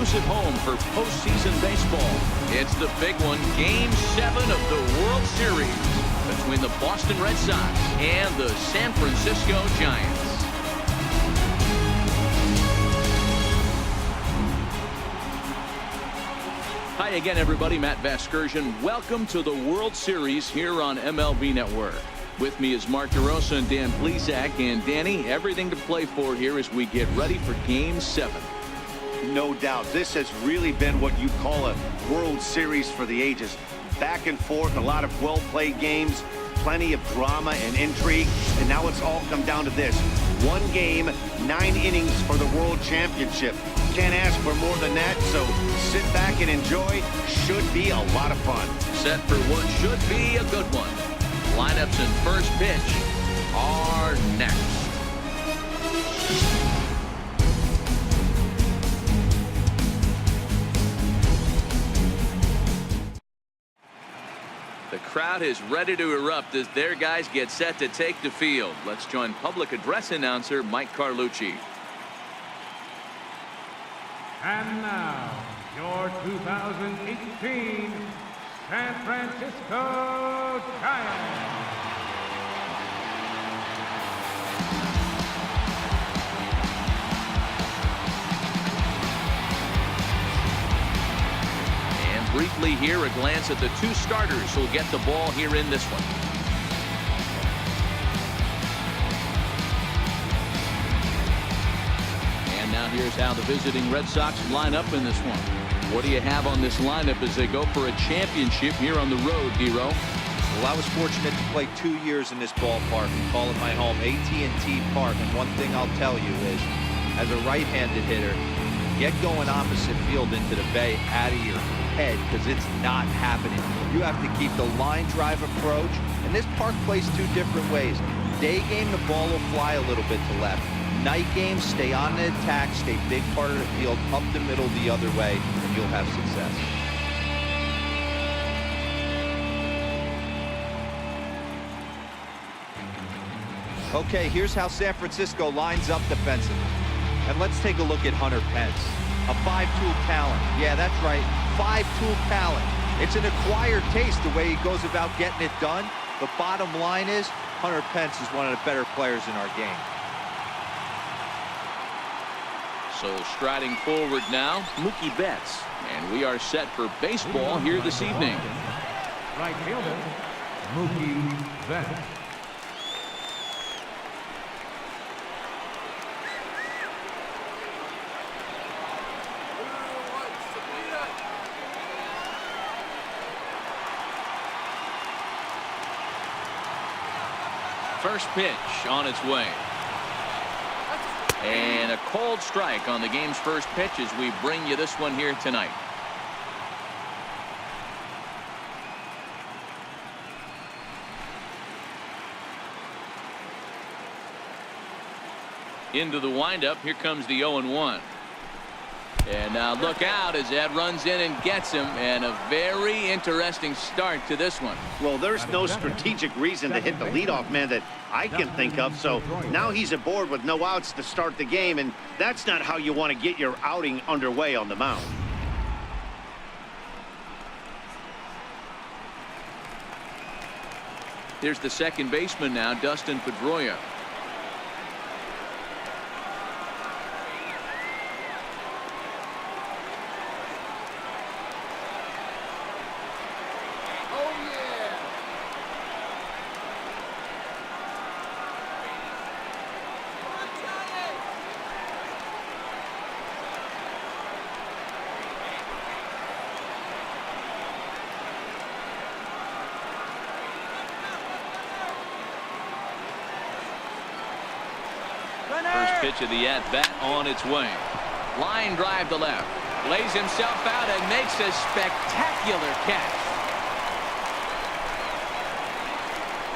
Rangers at home for postseason baseball. It's the big one, Game 7 of the World Series between the Boston Red Sox and the San Francisco Giants. Hi again, everybody. Matt Vasgersian. Welcome to the World Series here on MLB Network. With me is Mark DeRosa and Dan Plesac. And Danny, everything to play for here as we get ready for Game 7. No doubt. This has really been what you call a World Series for the ages. Back and forth, a lot of well-played games, plenty of drama and intrigue. And now it's all come down to this. One game, 9 innings for the World Championship. Can't ask for more than that, so sit back and enjoy. Should be a lot of fun. Set for what should be a good one. Lineups and first pitch are next. The crowd is ready to erupt as their guys get set to take the field. Let's join public address announcer Mike Carlucci. And now, your 2018 San Francisco Giants. And briefly here, a glance at the 2 starters who'll get the ball here in this one. Now here's how the visiting Red Sox line up in this one. What do you have on this lineup as they go for a championship here on the road, Dero? Well, I was fortunate to play 2 years in this ballpark and call it my home, AT&T Park. And one thing I'll tell you is, as a right-handed hitter, get going opposite field into the bay out of your head, because it's not happening. You have to keep the line drive approach, and this park plays 2 different ways. Day game, the ball will fly a little bit to left. Night game, stay on the attack, stay big part of the field, up the middle the other way, and you'll have success. Okay, here's how San Francisco lines up defensively. And let's take a look at Hunter Pence. A 5-tool talent. Yeah, that's right, 5-tool talent. It's an acquired taste the way he goes about getting it done. The bottom line is, Hunter Pence is one of the better players in our game. So striding forward now, Mookie Betts. And we are set for baseball here this evening. Right fielder, Mookie Betts. First pitch on its way. And a cold strike on the game's first pitch as we bring you this one here tonight. Into the windup. Here comes the 0-1. And now look out as Ed runs in and gets him, and a very interesting start to this one. Well, there's no strategic reason to hit the leadoff man that I can think of, so now he's aboard with no outs to start the game, and that's not how you want to get your outing underway on the mound. Here's the second baseman now, Dustin Pedroia. First pitch of the at-bat on its way. Line drive to left. Lays himself out and makes a spectacular catch.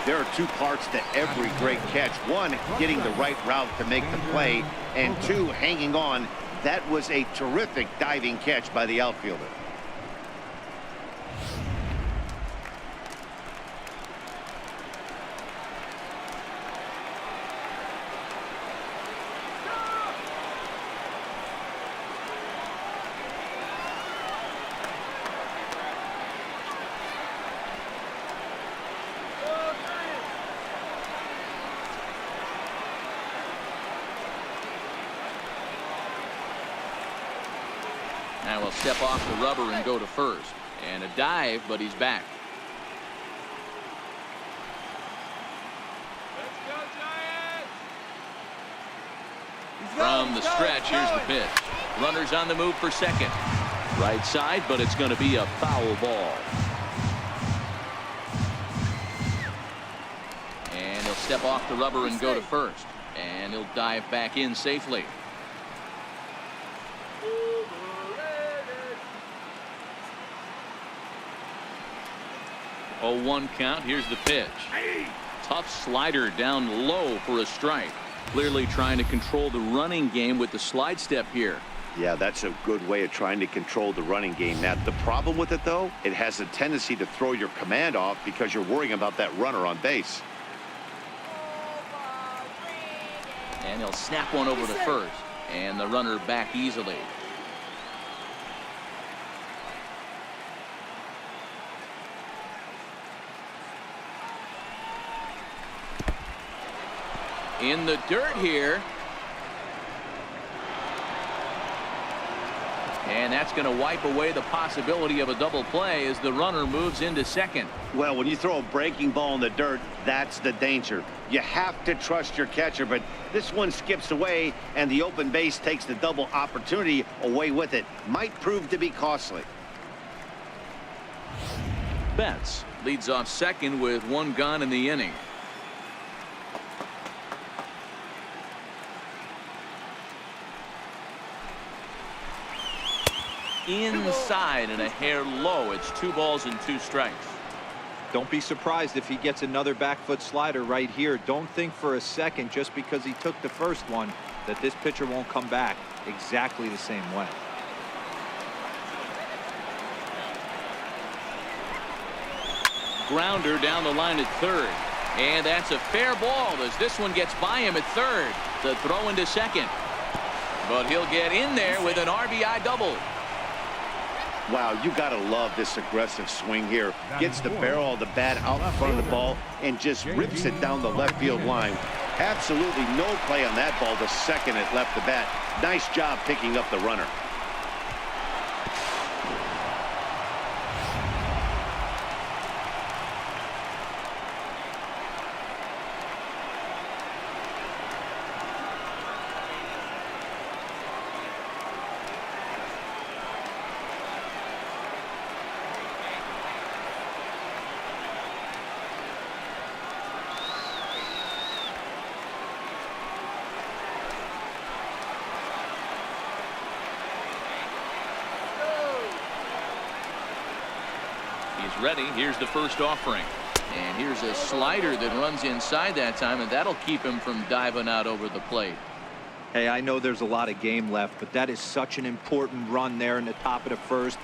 There are 2 parts to every great catch. 1, getting the right route to make the play, and 2, hanging on. That was a terrific diving catch by the outfielder. Now he'll step off the rubber and go to first. And a dive, but he's back. From the stretch, here's the pitch. Runners on the move for second. Right side, but it's going to be a foul ball. And he'll step off the rubber and go to first. And he'll dive back in safely. Oh, 1 count. Here's the pitch. Tough slider down low for a strike. Clearly trying to control the running game with the slide step here. Yeah, that's a good way of trying to control the running game, Matt. The problem with it, though, it has a tendency to throw your command off because you're worrying about that runner on base. And he'll snap one over to first. And the runner back easily. In the dirt here. And that's going to wipe away the possibility of a double play as the runner moves into second. Well, when you throw a breaking ball in the dirt, that's the danger. You have to trust your catcher, but this one skips away, and the open base takes the double opportunity away with it. Might prove to be costly. Betts leads off second with 1 gone in the inning. Inside and a hair low. It's 2 balls and 2 strikes. Don't be surprised if he gets another back foot slider right here. Don't think for a second, just because he took the first one, that this pitcher won't come back exactly the same way. Grounder down the line at third. And that's a fair ball as this one gets by him at third. The throw into second. But he'll get in there with an RBI double. Wow, you got to love this aggressive swing here. Gets the barrel of the bat out in front of the ball and just rips it down the left field line. Absolutely no play on that ball the second it left the bat. Nice job picking up the runner. He's ready. Here's the first offering. And here's a slider that runs inside that time, and that'll keep him from diving out over the plate. Hey, I know there's a lot of game left, but that is such an important run there in the top of the first.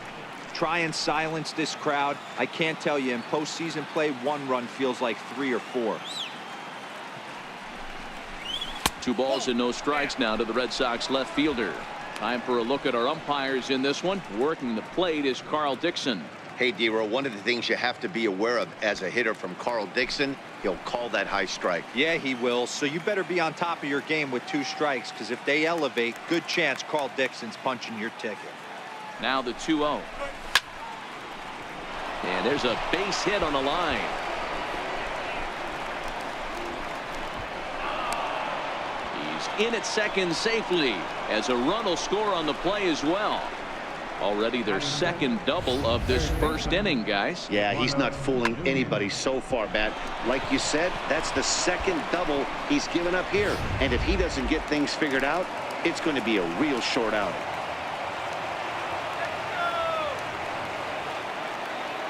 Try and silence this crowd. I can't tell you, in postseason play, 1 run feels like 3 or 4. 2 balls and no strikes now to the Red Sox left fielder. Time for a look at our umpires in this one. Working the plate is Carl Dixon. Hey, D-Row, one of the things you have to be aware of as a hitter from Carl Dixon, he'll call that high strike. Yeah, he will. So you better be on top of your game with 2 strikes, because if they elevate, good chance Carl Dixon's punching your ticket. Now the 2-0. And there's a base hit on the line. He's in at second safely as a run will score on the play as well. Already their second double of this first inning, guys. Yeah, he's not fooling anybody so far, Matt. Like you said, that's the second double he's given up here. And if he doesn't get things figured out, it's going to be a real short outing.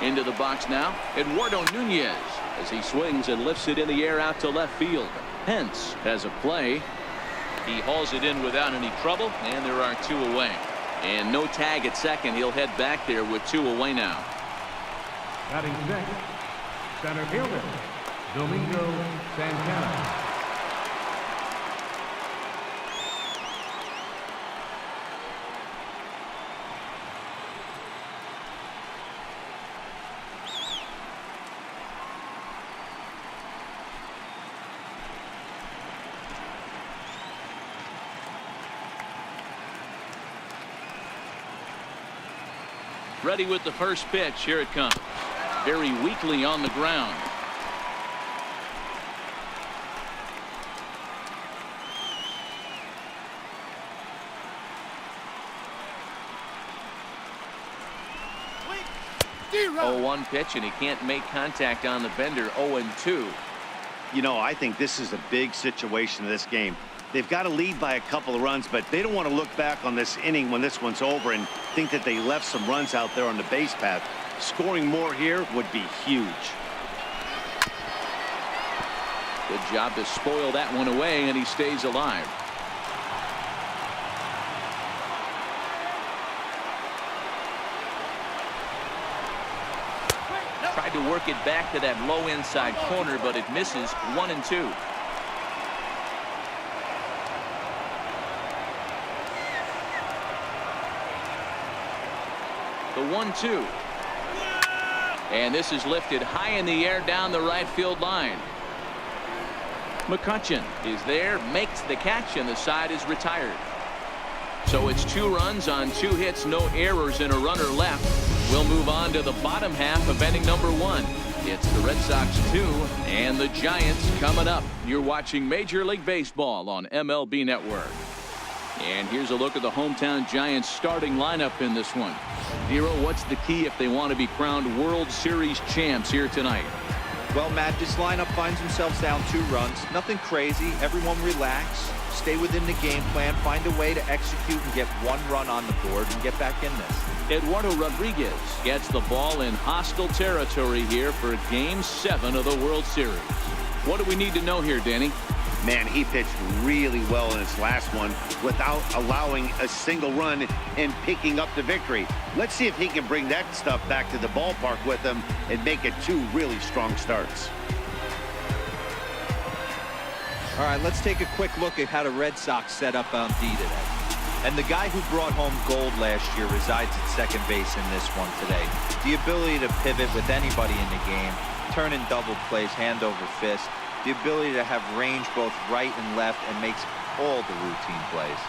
Into the box now, Eduardo Nunez as he swings and lifts it in the air out to left field. Pence has a play. He hauls it in without any trouble, and there are 2 away. And no tag at second. He'll head back there with 2 away now. Batting sixth, center fielder, Domingo Santana. Ready with the first pitch. Here it comes. Very weakly on the ground. Oh, 1 pitch, and he can't make contact on the bender. 0-2. You know, I think this is a big situation in this game. They've got to lead by a couple of runs, but they don't want to look back on this inning when this one's over and think that they left some runs out there on the base path. Scoring more here would be huge. Good job to spoil that one away, and he stays alive. Tried to work it back to that low inside corner, but it misses. 1-2. The 1-2. And this is lifted high in the air down the right field line. McCutchen is there, makes the catch, and the side is retired. So it's 2 runs on 2 hits, no errors, and a runner left. We'll move on to the bottom half of inning number 1. It's the Red Sox 2 and the Giants coming up. You're watching Major League Baseball on MLB Network. And here's a look at the hometown Giants starting lineup in this one. Nero, what's the key if they want to be crowned World Series champs here tonight? Well, Matt, this lineup finds themselves down 2 runs. Nothing crazy. Everyone relax. Stay within the game plan. Find a way to execute and get 1 run on the board and get back in this. Eduardo Rodriguez gets the ball in hostile territory here for Game 7 of the World Series. What do we need to know here, Danny? Man, he pitched really well in his last one without allowing a single run and picking up the victory. Let's see if he can bring that stuff back to the ballpark with him and make it 2 really strong starts. All right, let's take a quick look at how the Red Sox set up on D today. And the guy who brought home gold last year resides at second base in this one today. The ability to pivot with anybody in the game, turn in double plays, hand over fist. The ability to have range both right and left and makes all the routine plays.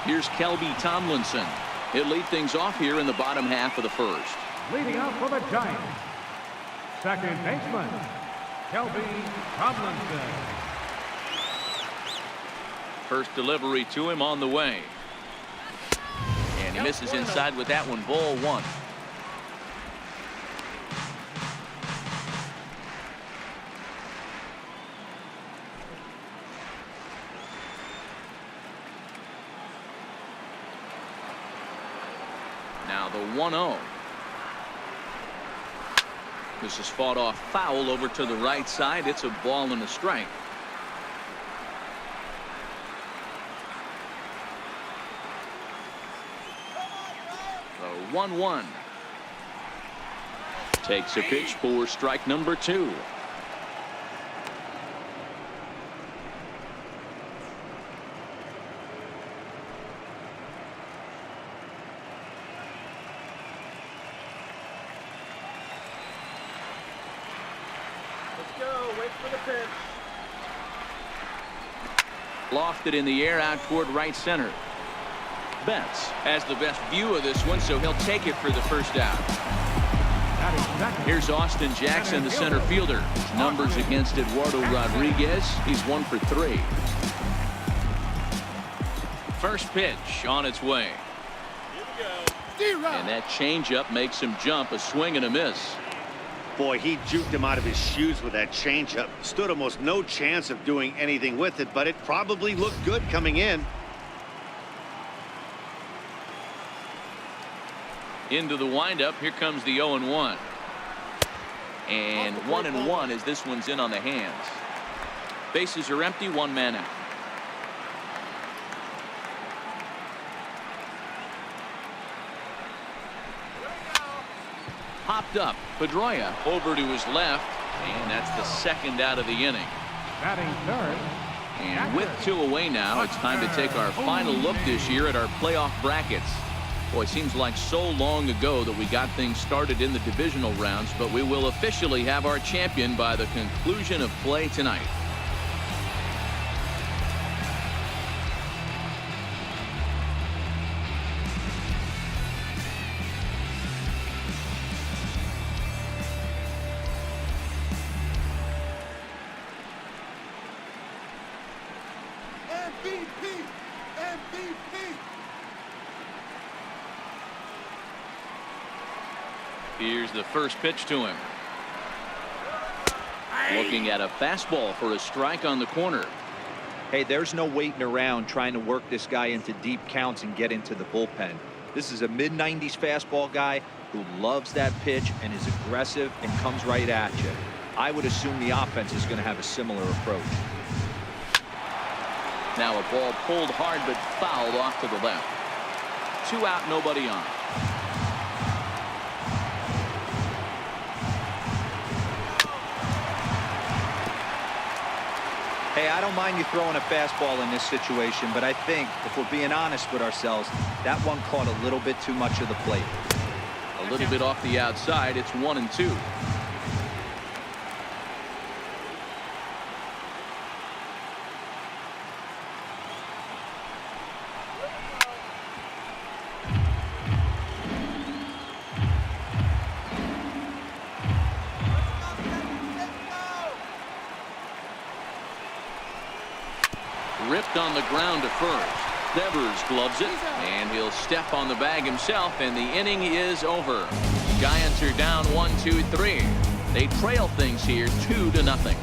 Here's Kelby Tomlinson. He'll lead things off here in the bottom half of the first. Leading out for the Giants, second baseman, Kelby Tomlinson. First delivery to him on the way. And he misses inside with that one. Ball 1. Now the 1-0. This is fought off foul over to the right side. It's a ball and a strike. The 1-1. Takes a pitch for strike number 2. Lofted in the air out toward right center. Betts has the best view of this one, so he'll take it for the first out. Here's Austin Jackson, the center fielder. His numbers against Eduardo Rodriguez. He's 1 for 3. First pitch on its way. And that changeup makes him jump. A swing and a miss. Boy, he juked him out of his shoes with that changeup. Stood almost no chance of doing anything with it, but it probably looked good coming in. Into the windup. Here comes the 0-1. And 1-1 as this one's in on the hands. Bases are empty. 1 man out. Popped up. Pedroia over to his left. And that's the second out of the inning. Batting third. And with 2 away now, it's time to take our final look this year at our playoff brackets. Boy, it seems like so long ago that we got things started in the divisional rounds, but we will officially have our champion by the conclusion of play tonight. Here's the first pitch to him. Looking at a fastball for a strike on the corner. Hey, there's no waiting around trying to work this guy into deep counts and get into the bullpen. This is a mid-90s fastball guy who loves that pitch and is aggressive and comes right at you. I would assume the offense is going to have a similar approach. Now a ball pulled hard but fouled off to the left. 2 out, nobody on. Hey, I don't mind you throwing a fastball in this situation, but I think, if we're being honest with ourselves, that one caught a little bit too much of the plate. A little bit off the outside. It's 1-2. Ripped on the ground to first. Devers gloves it, and he'll step on the bag himself, and the inning is over. Giants are down 1-2-3. They trail things here 2-0.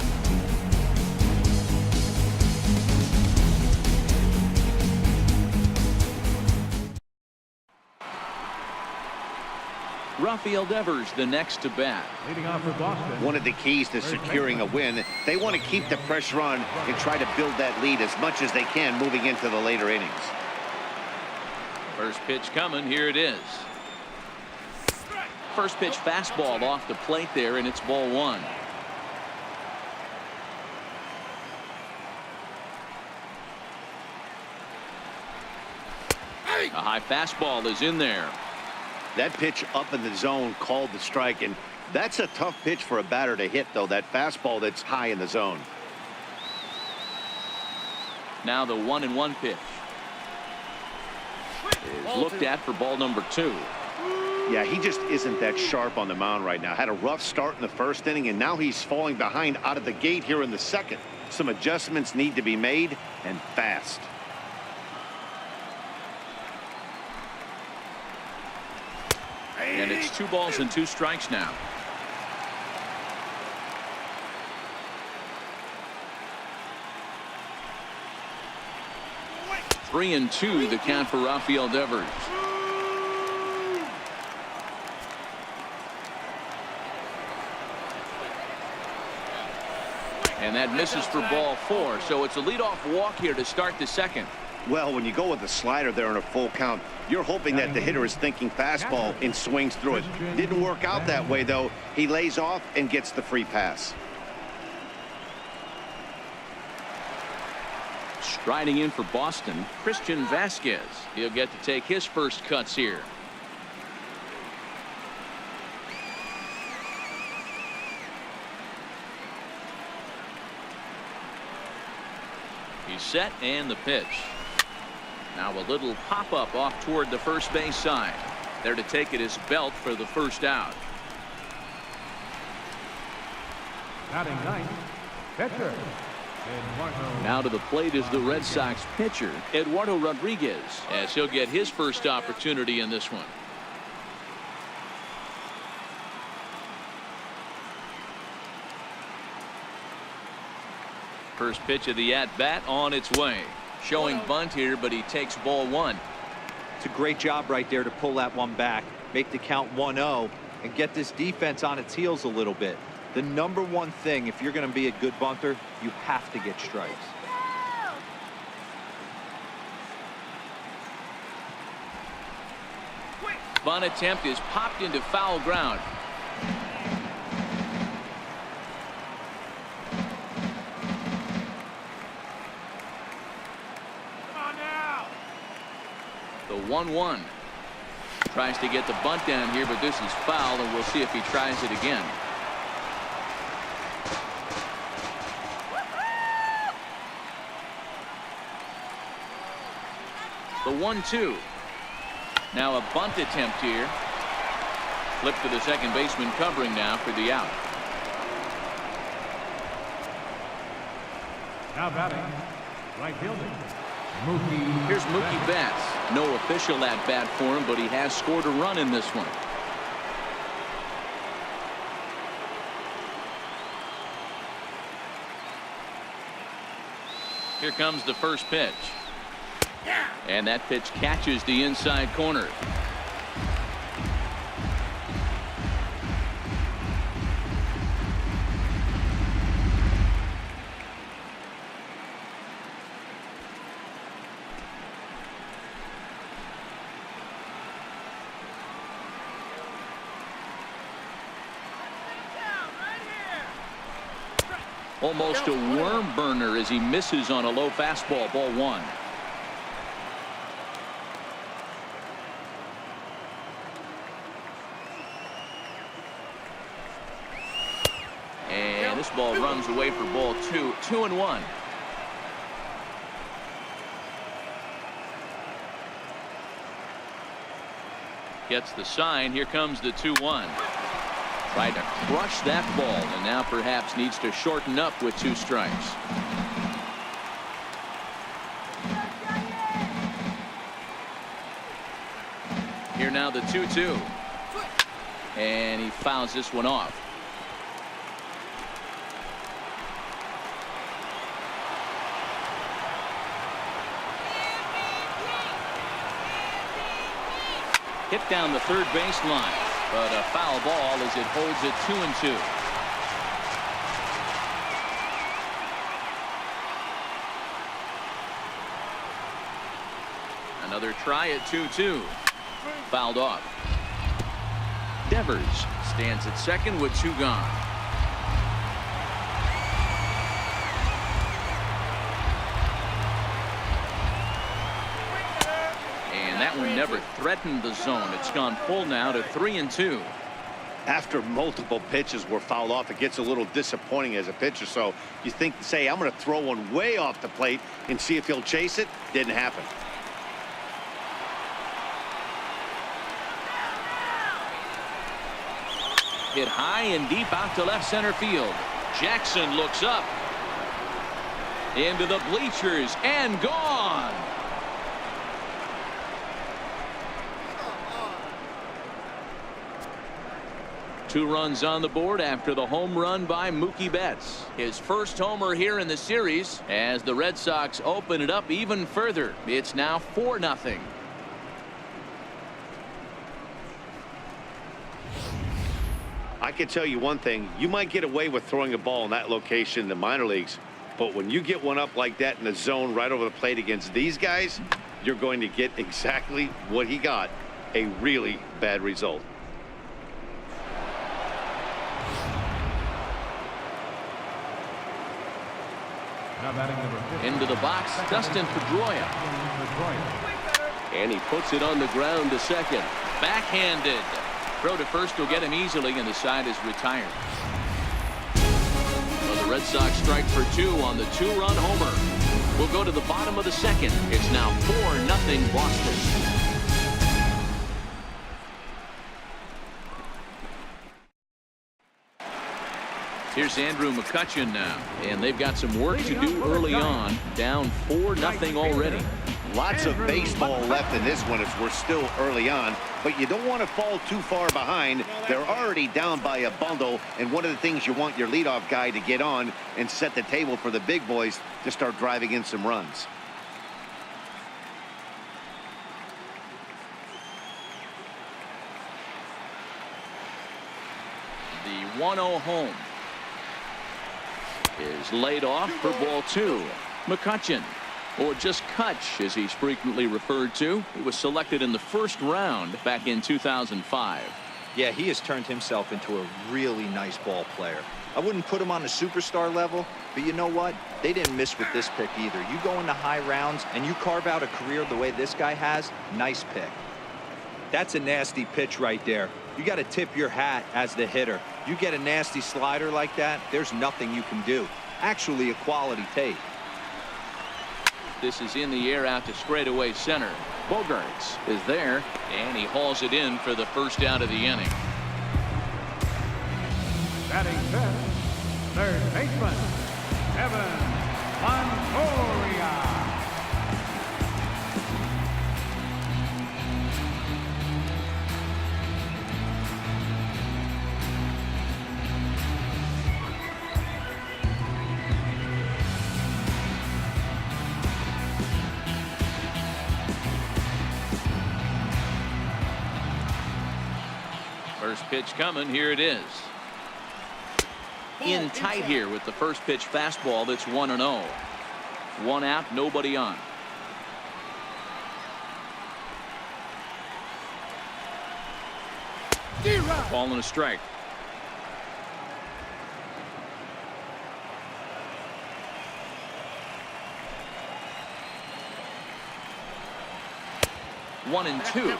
Rafael Devers, the next to bat. Leading off for Boston. One of the keys to securing a win, they want to keep the pressure on and try to build that lead as much as they can moving into the later innings. First pitch coming. Here it is. First pitch fastball off the plate there, and it's ball 1. A high fastball is in there. That pitch up in the zone called the strike, and that's a tough pitch for a batter to hit, though, that fastball that's high in the zone. Now the 1-1 pitch is looked at for ball number 2. Yeah, he just isn't that sharp on the mound right now. Had a rough start in the first inning, and now he's falling behind out of the gate here in the second. Some adjustments need to be made, and fast. And it's 2 balls and 2 strikes now. Three and 2 the count for Rafael Devers. And that misses for ball 4, so it's a leadoff walk here to start the second. Well, when you go with the slider there in a full count, you're hoping that the hitter is thinking fastball and swings through it. Didn't work out that way, though. He lays off and gets the free pass. Striding in for Boston, Christian Vasquez. He'll get to take his first cuts here. He's set, and the pitch. Now a little pop-up off toward the first base side. There to take it is Belt for the first out. Batting ninth, pitcher. Now to the plate is the Red Sox pitcher, Eduardo Rodriguez, as he'll get his first opportunity in this one. First pitch of the at-bat on its way. Showing bunt here, but he takes ball 1. It's a great job right there to pull that one back, make the count 1-0, and get this defense on its heels a little bit. The number one thing, if you're going to be a good bunter, you have to get strikes. Bunt attempt is popped into foul ground. The 1-1. Tries to get the bunt down here, but this is foul, and we'll see if he tries it again. The 1-2. Now a bunt attempt here. Flip to the second baseman covering now for the out. Now batting, Right fielding, Mookie. Here's Mookie Betts. No official at bat for him, but he has scored a run in this one. Here comes the first pitch. And that pitch catches the inside corner. Almost a worm burner as he misses on a low fastball. Ball one. And this ball runs away for ball two. 2-1. Gets the sign. Here comes the 2-1. Tried to crush that ball, and now perhaps needs to shorten up with 2 strikes. Here now the 2-2. And he fouls this one off. Hit down the third baseline. But a foul ball as it holds it 2-2. Another try at 2-2. Fouled off. Devers stands at second with 2 gone. That one never threatened the zone. It's gone full now to 3-2. After multiple pitches were fouled off, it gets a little disappointing as a pitcher. So you think, say, I'm going to throw one way off the plate and see if he'll chase it. Didn't happen. Hit high and deep out to left center field. Jackson looks up. Into the bleachers and gone. Two runs on the board after the home run by Mookie Betts. His first homer here in the series as the Red Sox open it up even further. It's now 4-0. I can tell you one thing. You might get away with throwing a ball in that location in the minor leagues, but when you get one up like that in the zone right over the plate against these guys, you're going to get exactly what he got, a really bad result. Into the box, Dustin Pedroia. And he puts it on the ground to second. Backhanded. Throw to first will get him easily, and the side is retired. Well, the Red Sox strike for 2 on the 2-run homer. We'll go to the bottom of the second. It's now 4-0 Boston. Here's Andrew McCutchen now, and they've got some work to do early on. Down 4-0 already. Lots of baseball left in this one as we're still early on, but you don't want to fall too far behind. They're already down by a bundle, and one of the things you want your leadoff guy to get on and set the table for the big boys to start driving in some runs. The 1-0 home is laid off for ball 2. McCutchen, or just Kutch as he's frequently referred to. He was selected in the first round back in 2005. Yeah, he has turned himself into a really nice ball player. I wouldn't put him on a superstar level, but you know what? They didn't miss with this pick either. You go into high rounds and you carve out a career the way this guy has, nice pick. That's a nasty pitch right there. You got to tip your hat as the hitter. You get a nasty slider like that, there's nothing you can do. Actually, a quality take. This is in the air out to straightaway center. Bogarts is there, and he hauls it in for the first out of the inning. Batting fifth, third baseman, Evan Longoria. First pitch coming. Here it is. In tight here with the first pitch fastball. That's 1-0. 1 out, nobody on. Ball and a strike. One and two.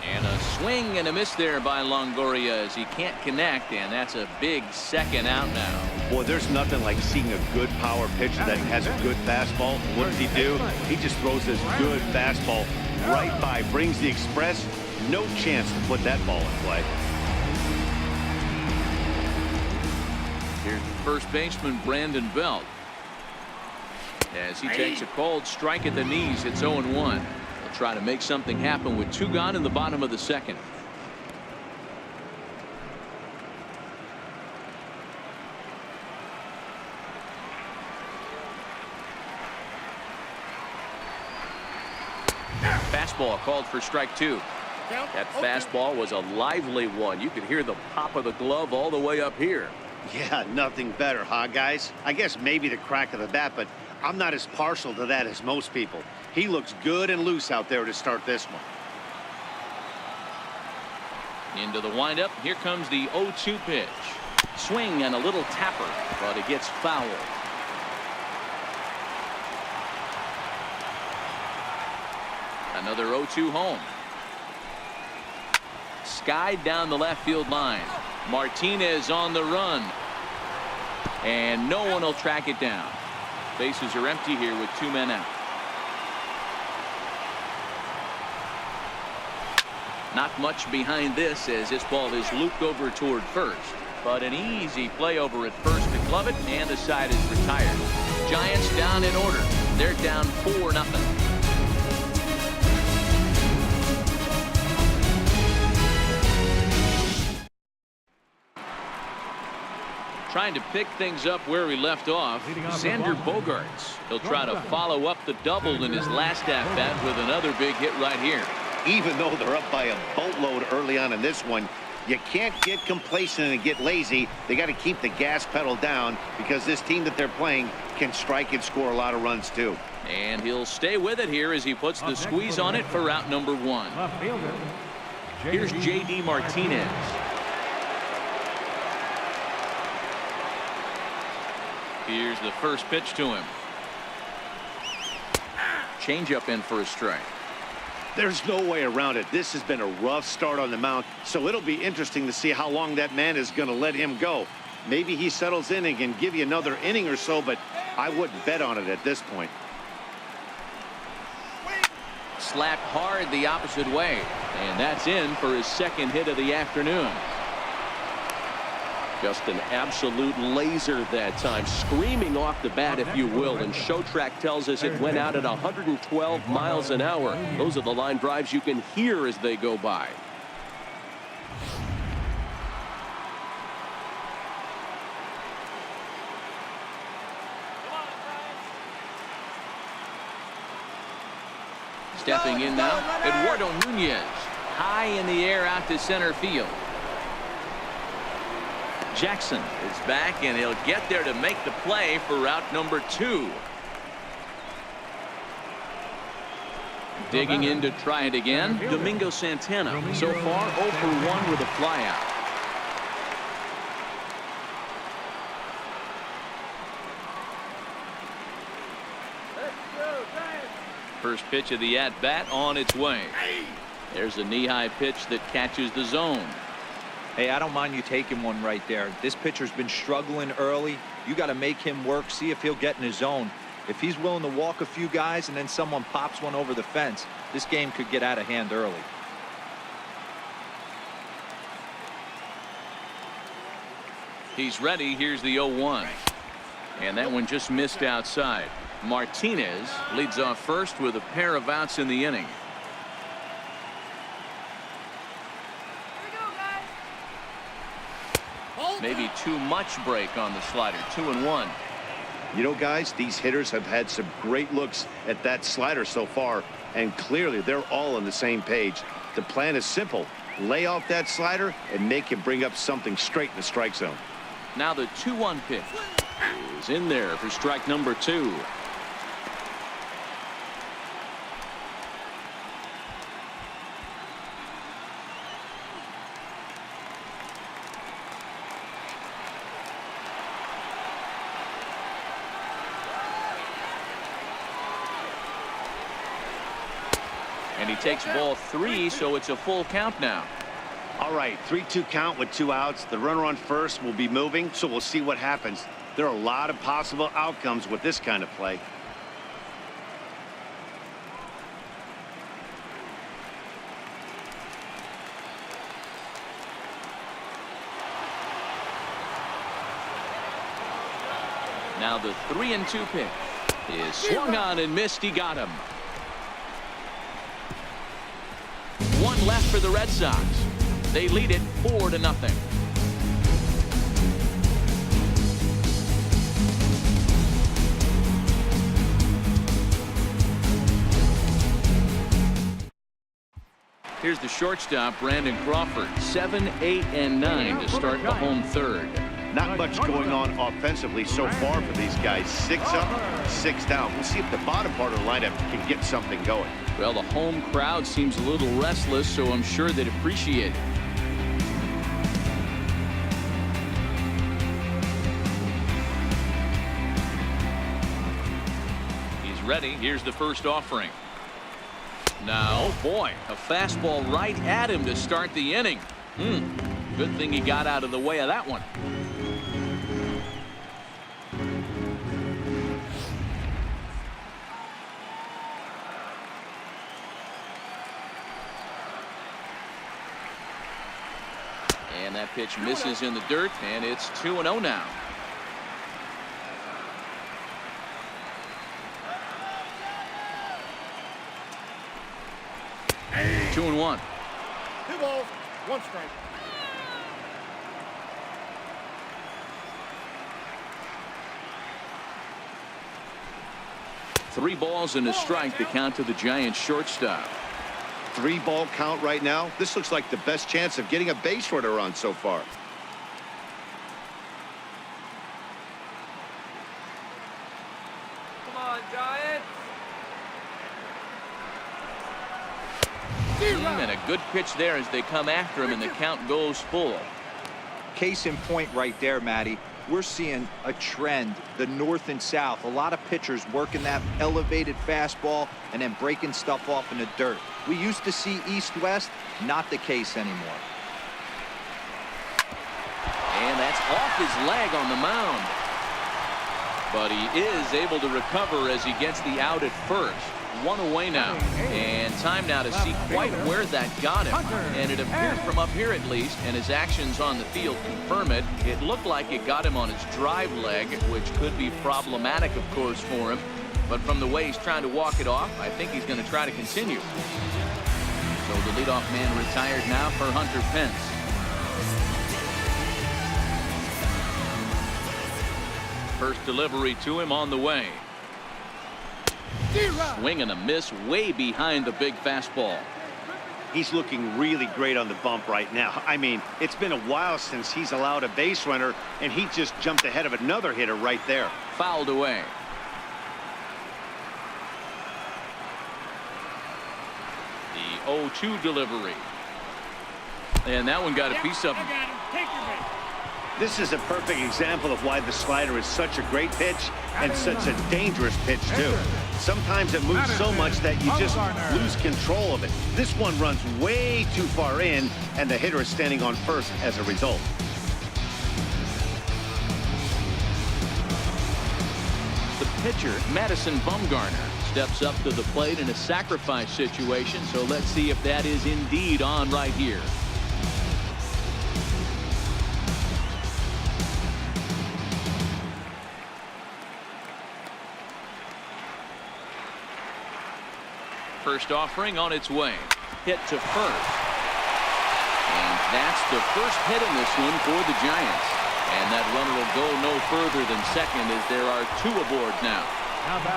And a swing and a miss there by Longoria as he can't connect, and that's a big second out now. Boy, there's nothing like seeing a good power pitcher that has a good fastball. What does he do? He just throws this good fastball right by, brings the express. No chance to put that ball in play. Here's the first baseman, Brandon Belt. As he takes a cold strike at the knees, it's 0-1. He'll try to make something happen with 2 gone in the bottom of the second. Fastball called for strike 2. That fastball was a lively one. You could hear the pop of the glove all the way up here. Yeah, nothing better, huh, guys? I guess maybe the crack of the bat, but I'm not as partial to that as most people. He looks good and loose out there to start this one. Into the windup. Here comes the 0-2 pitch. Swing and a little tapper, but it gets fouled. Another 0-2 home. Skied down the left field line. Martinez on the run. And no one will track it down. Bases are empty here with 2 men out. Not much behind this as this ball is looped over toward first. But an easy play over at first to glove it, and the side is retired. Giants down in order. They're down 4-0. Trying to pick things up where we left off, Xander Bogaerts. He'll try to follow up the double in his last at-bat with another big hit right here. Even though they're up by a boatload early on in this one, you can't get complacent and get lazy. They got to keep the gas pedal down because this team that they're playing can strike and score a lot of runs too. And he'll stay with it here as he puts the squeeze on it for out number 1. Here's J.D. Martinez. Here's the first pitch to him. Changeup in for a strike. There's no way around it. This has been a rough start on the mound, so it'll be interesting to see how long that man is going to let him go. Maybe he settles in and can give you another inning or so, but I wouldn't bet on it at this point. Slapped hard the opposite way, and that's in for his second hit of the afternoon. Just an absolute laser that time, screaming off the bat, if you will, and Showtrack tells us it went out at 112 miles an hour. Those are the line drives you can hear as they go by. Stepping in now, Eduardo Nunez. High in the air out to center field. Jackson is back, and he'll get there to make the play for route number 2. Digging in to try it again, Domingo Santana. So far 0 for 1 with a flyout. First pitch of the at-bat on its way. There's a knee-high pitch that catches the zone. Hey, I don't mind you taking one right there. This pitcher's been struggling early. You got to make him work, see if he'll get in his zone. If he's willing to walk a few guys and then someone pops one over the fence, this game could get out of hand early. He's ready. Here's the 0-1. And that one just missed outside. Martinez leads off first with a pair of outs in the inning. Maybe too much break on the slider. 2-1. You know, guys, these hitters have had some great looks at that slider so far, and clearly they're all on the same page. The plan is simple. Lay off that slider and make him bring up something straight in the strike zone. Now the 2-1 pitch is in there for strike number 2. And he takes ball 3, so it's a full count now. All right, 3-2 count with 2 outs. The runner on first will be moving, so we'll see what happens. There are a lot of possible outcomes with this kind of play. Now the 3-2 pitch is swung on and missed. He got him. 1 left for the Red Sox. They lead it 4-0. Here's the shortstop, Brandon Crawford. 7, 8, and 9 to start the home third. Not much going on offensively so far for these guys. 6 up, 6 down. We'll see if the bottom part of the lineup can get something going. Well, the home crowd seems a little restless, so I'm sure they'd appreciate it. He's ready. Here's the first offering. Now, oh boy, a fastball right at him to start the inning. Good thing he got out of the way of that one. And that pitch misses in the dirt, and it's 2-0 now. Hey. 2-1. 2 balls, 1 strike. Three balls and a strike to count to the Giants shortstop. 3-ball count right now. This looks like the best chance of getting a base runner on so far. Come on, Giants. And a good pitch there as they come after him, and the count goes full. Case in point right there, Matty. We're seeing a trend, the north and south. A lot of pitchers working that elevated fastball and then breaking stuff off in the dirt. We used to see east-west, not the case anymore. And that's off his leg on the mound. But he is able to recover as he gets the out at first. 1 away now. And time now to see quite where that got him. And it appeared from up here at least, and his actions on the field confirm it. It looked like it got him on his drive leg, which could be problematic, of course, for him. But from the way he's trying to walk it off, I think he's going to try to continue. So the leadoff man retired now for Hunter Pence. First delivery to him on the way. Swing and a miss way behind the big fastball. He's looking really great on the bump right now. I mean, it's been a while since he's allowed a base runner, and he just jumped ahead of another hitter right there. Fouled away. The 0-2 delivery. And that one got a piece of him. This is a perfect example of why the slider is such a great pitch and such a dangerous pitch, too. Sometimes it moves so much that you just lose control of it. This one runs way too far in, and the hitter is standing on first as a result. The pitcher, Madison Bumgarner, steps up to the plate in a sacrifice situation, so let's see if that is indeed on right here. First offering on its way. Hit to first. And that's the first hit in this one for the Giants. And that runner will go no further than second as there are 2 aboard now.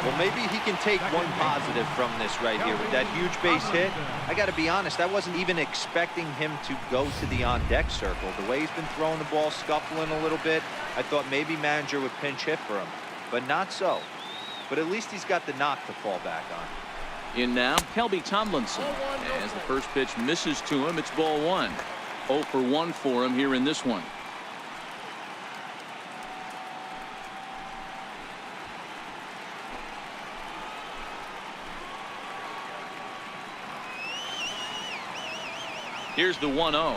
Well, maybe he can take one positive from this right here with that huge base hit. I got to be honest, I wasn't even expecting him to go to the on-deck circle. The way he's been throwing the ball, scuffling a little bit, I thought maybe manager would pinch hit for him, but not so. But at least he's got the knock to fall back on. In now, Kelby Tomlinson. As the first pitch misses to him, it's ball 1. 0 for 1 for him here in this one. Here's the 1-0.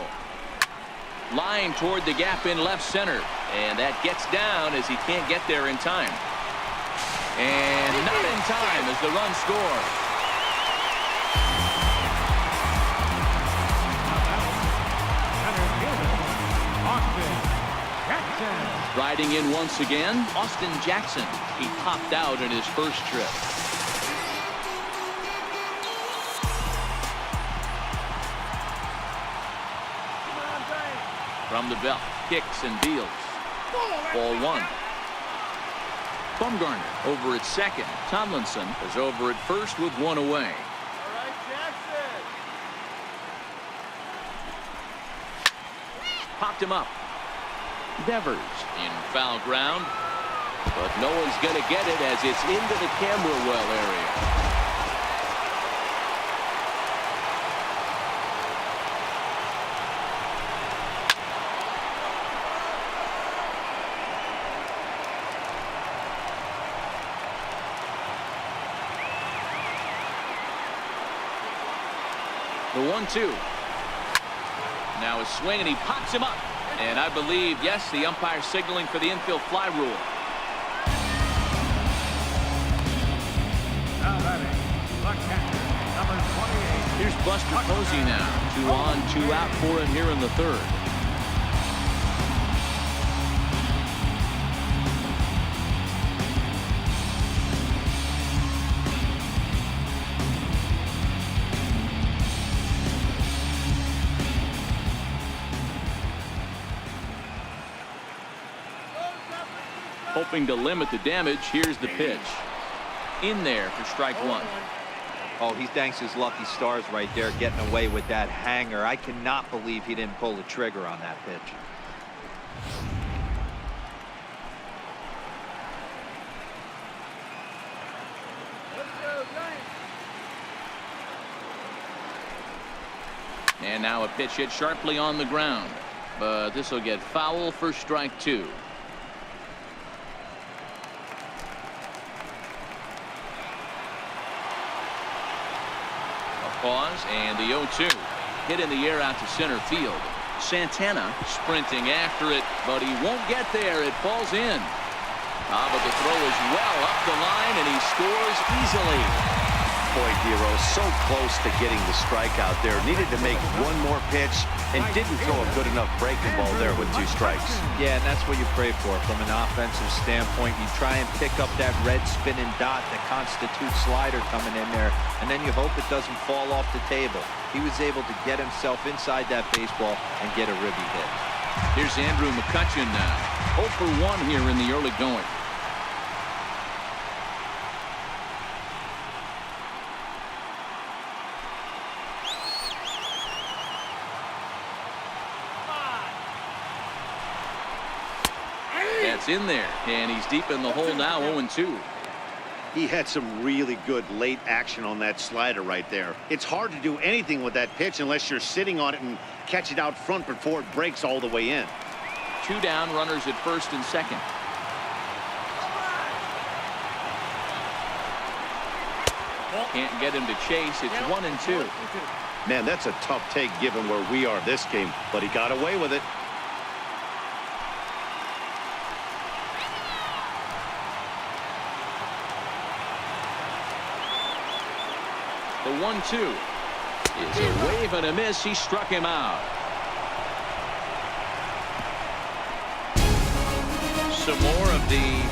Line toward the gap in left center. And that gets down as he can't get there in time. And not in time as the run scores. Riding in once again, Austin Jackson. He popped out in his first trip. From the belt, kicks and deals. Ball 1. Bumgarner over at second. Tomlinson is over at first with 1 away. All right, Jackson. Popped him up. Devers in foul ground, but no one's going to get it as it's into the camera well area. The 1-2. Now a swing, and he pops him up. And I believe, yes, the umpire signaling for the infield fly rule. Now batting, the catcher, number 28. Here's Buster Posey now. 2 on, 2 out for him here in the 3rd. Hoping to limit the damage. Here's the pitch. In there for strike 1. Oh, he thanks his lucky stars right there getting away with that hanger. I cannot believe he didn't pull the trigger on that pitch. And now a pitch hit sharply on the ground. But this will get foul for strike 2. Pause, and the 0-2 hit in the air out to center field. Santana sprinting after it, but he won't get there. It falls in. But the throw is well up the line, and he scores easily. Boy, Dero, so close to getting the strikeout there. Needed to make one more pitch and didn't throw a good enough breaking ball there with 2 strikes. Yeah, and that's what you pray for from an offensive standpoint. You try and pick up that red spinning dot that constitutes slider coming in there, and then you hope it doesn't fall off the table. He was able to get himself inside that baseball and get a ribby hit. Here's Andrew McCutchen now. 0 for 1 here in the early going. That's in there, and he's deep in the hole now. 0-2. He had some really good late action on that slider right there. It's hard to do anything with that pitch unless you're sitting on it and catch it out front before it breaks all the way in. 2 down, runners at first and second. Can't get him to chase. It's 1-2. Man, that's a tough take given where we are this game, but he got away with it. The 1-2 is a wave and a miss. He struck him out. Some more of the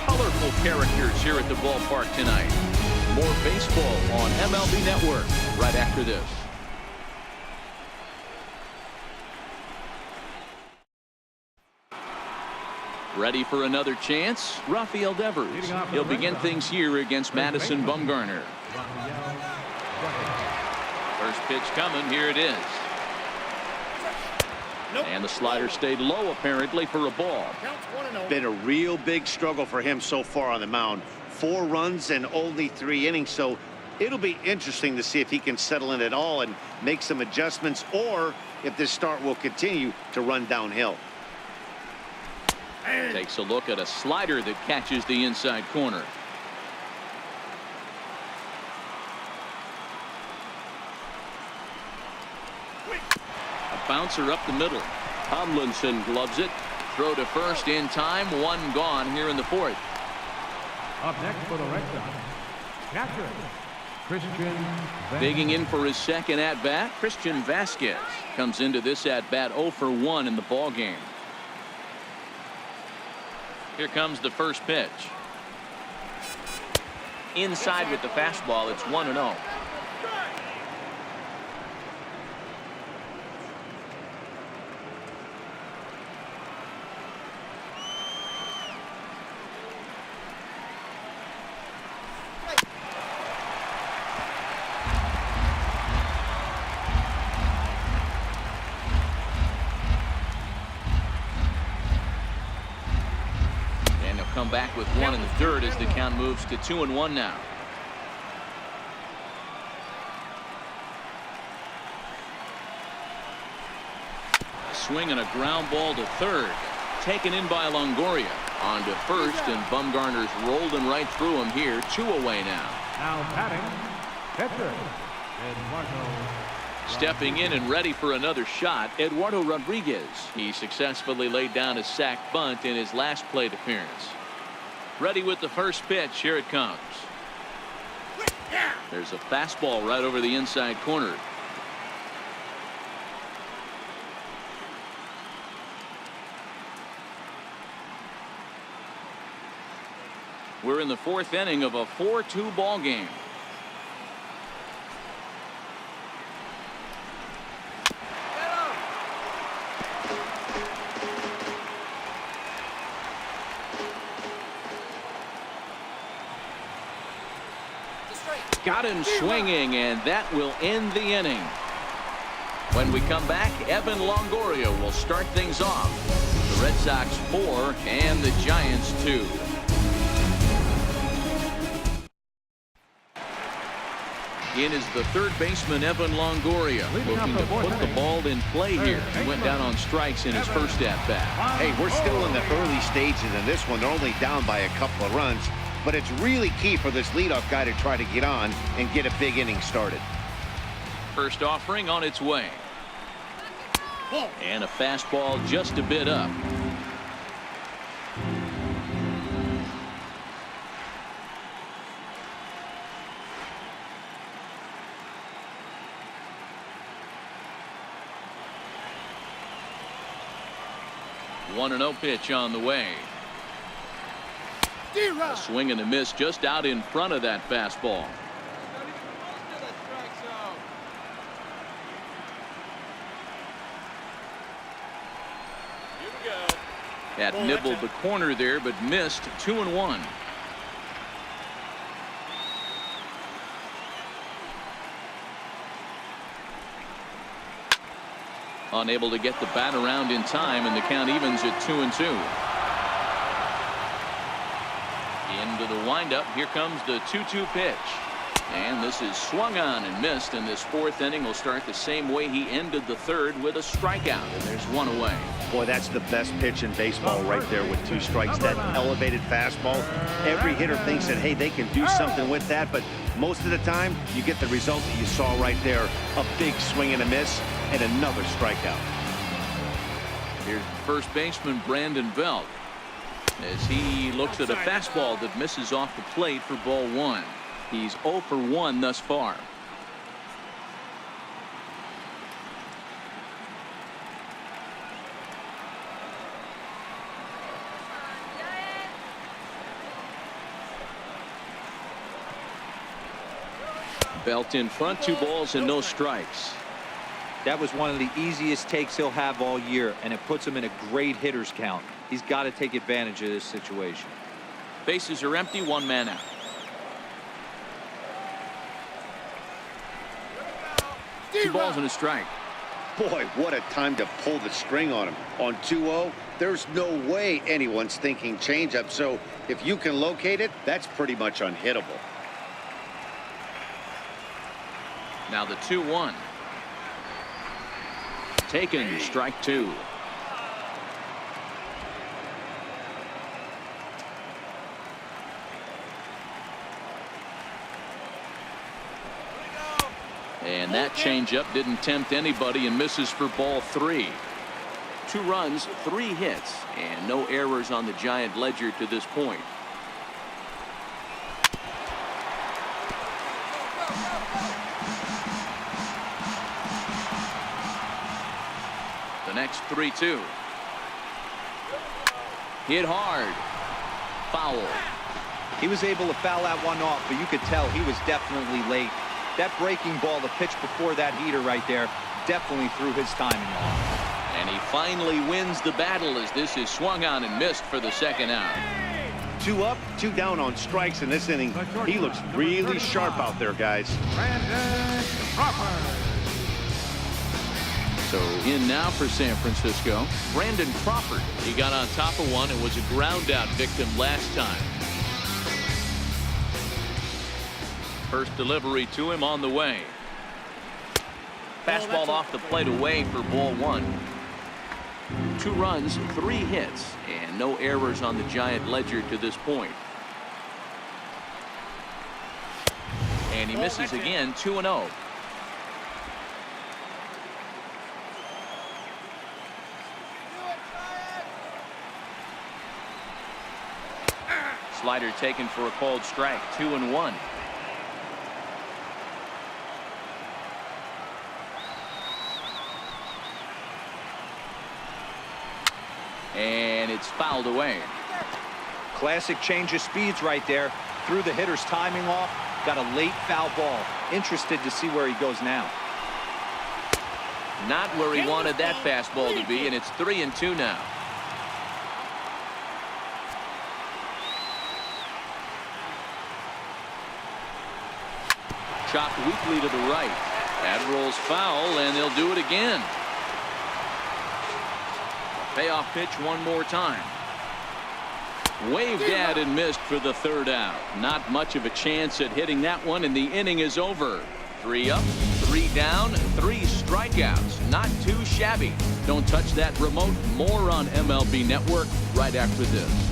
colorful characters here at the ballpark tonight. More baseball on MLB Network right after this. Ready for another chance? Rafael Devers. He'll begin things here against Madison Bumgarner. First pitch coming. Here it is. And the slider stayed low apparently for a ball. Been a real big struggle for him so far on the mound. 4 runs and only 3 innings, so it'll be interesting to see if he can settle in at all and make some adjustments, or if this start will continue to run downhill. Takes a look at a slider that catches the inside corner. A bouncer up the middle. Tomlinson gloves it. Throw to first in time. 1 gone here in the 4th. Up next for the Red Sox, catcher, Christian. Digging in for his second at-bat, Christian Vasquez comes into this at-bat 0 for 1 in the ball game. Here comes the first pitch. Inside with the fastball. It's 1-0. Come back with 1 in the 3rd as the count moves to 2-1 now. A swing and a ground ball to 3rd. Taken in by Longoria. On to 1st, and Bumgarner's rolling right through him here. 2 away now. Now batting, pitcher, Eduardo. Stepping in and ready for another shot, Eduardo Rodriguez. He successfully laid down a sac bunt in his last plate appearance. Ready with the first pitch. Here it comes. There's a fastball right over the inside corner. We're in the 4th inning of a 4-2 ball game. Got him swinging, and that will end the inning. When we come back, Evan Longoria will start things off. The Red Sox 4 and the Giants 2. In is the 3rd baseman, Evan Longoria, looking to put the ball in play here. He went down on strikes in his first at-bat. Hey, we're still in the early stages in this one. They're only down by a couple of runs. But it's really key for this leadoff guy to try to get on and get a big inning started. First offering on its way. And a fastball just a bit up. One 1-0 pitch on the way. A swing and a miss just out in front of that fastball. Had nibbled the corner there, but missed. 2-1. Unable to get the bat around in time, and the count evens at 2-2. Into the windup. Here comes the 2-2 pitch. And this is swung on and missed, and this 4th inning will start the same way he ended the 3rd, with a strikeout, and there's 1 away. Boy, that's the best pitch in baseball right there with 2 strikes. That elevated fastball. Every hitter thinks that, hey, they can do something with that, but most of the time you get the result that you saw right there. A big swing and a miss and another strikeout. Here's first baseman Brandon Belt as he looks at a fastball that misses off the plate for ball 1. He's 0 for 1 thus far. Belt in front, 2 balls and no strikes. That was one of the easiest takes he'll have all year, and it puts him in a great hitter's count. He's got to take advantage of this situation. Bases are empty, one man out. Two balls and a strike. Boy, what a time to pull the string on him. On 2-0, there's no way anyone's thinking changeup. So if you can locate it, that's pretty much unhittable. Now the 2-1. Taken, strike two. And that changeup didn't tempt anybody and misses for ball three. 2 runs, 3 hits, and no errors on the Giant ledger to this point. The next 3-2. Hit hard. Foul. He was able to foul that one off, but you could tell he was definitely late. That breaking ball, the pitch before that heater right there, definitely threw his timing off. And he finally wins the battle as this is swung on and missed for the second out. 2 up, 2 down on strikes in this inning. He looks really sharp out there, guys. Brandon Crawford. So in now for San Francisco, Brandon Crawford. He got on top of one and was a ground out victim last time. First delivery to him on the way. Fastball off the plate away for ball 1. 2 runs, 3 hits, and no errors on the Giant ledger to this point. And he misses again, 2-0. Slider taken for a called strike, 2-1. And it's fouled away. Classic change of speeds right there. Threw the hitter's timing off. Got a late foul ball. Interested to see where he goes now. Not where he wanted that fastball to be, and it's 3-2 now. Chopped weakly to the right. That rolls foul, and they'll do it again. Payoff pitch one more time. Waved at and missed for the 3rd out. Not much of a chance at hitting that one, and the inning is over. 3 up, 3 down, 3 strikeouts. Not too shabby. Don't touch that remote. More on MLB Network right after this.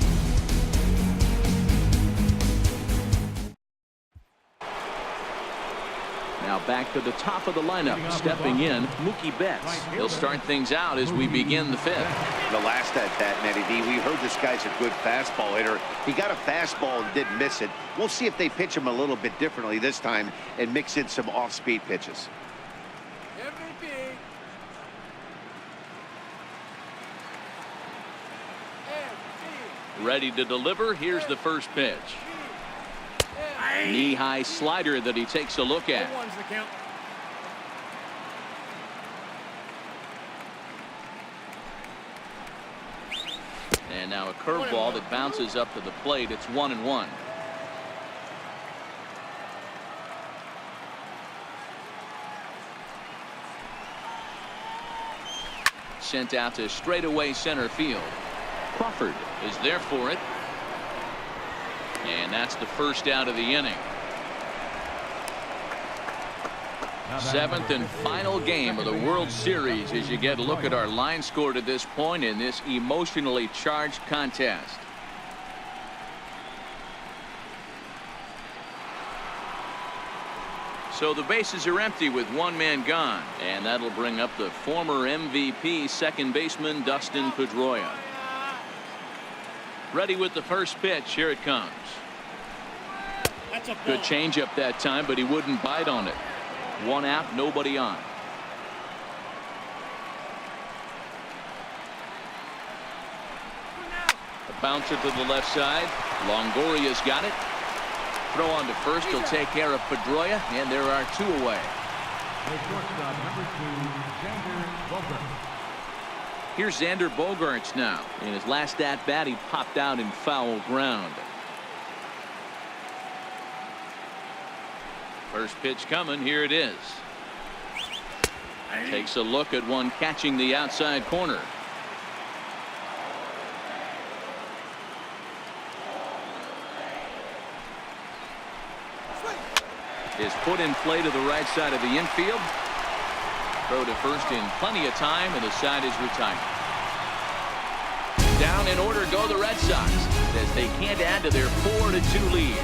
Now back to the top of the lineup. Stepping in, Mookie Betts. He'll start things out as we begin the 5th. The last at that, Nettie D, we heard this guy's a good fastball hitter. He got a fastball and didn't miss it. We'll see if they pitch him a little bit differently this time and mix in some off-speed pitches. MVP. Ready to deliver. Here's the first pitch. Knee-high slider that he takes a look at. One's the count. And now a curveball that bounces up to the plate. It's 1-1. Sent out to straightaway center field. Crawford is there for it. And that's the first out of the inning. 7th and final game of the World Series as you get a look at our line score to this point in this emotionally charged contest. So the bases are empty with 1 man gone, and that'll bring up the former MVP second baseman Dustin Pedroia. Ready with the first pitch. Here it comes. Good changeup that time, but he wouldn't bite on it. 1 out, nobody on. A bouncer to the left side. Longoria's got it. Throw on to first. He'll take care of Pedroia, and there are 2 away. The shortstop, number 2, Here's Xander Bogaerts now. In his last at-bat, he popped out in foul ground. First pitch coming. Here it is. Takes a look at one catching the outside corner. Is put in play to the right side of the infield. Throw to first in plenty of time, and the side is retired. Down in order go the Red Sox as they can't add to their 4-2 lead.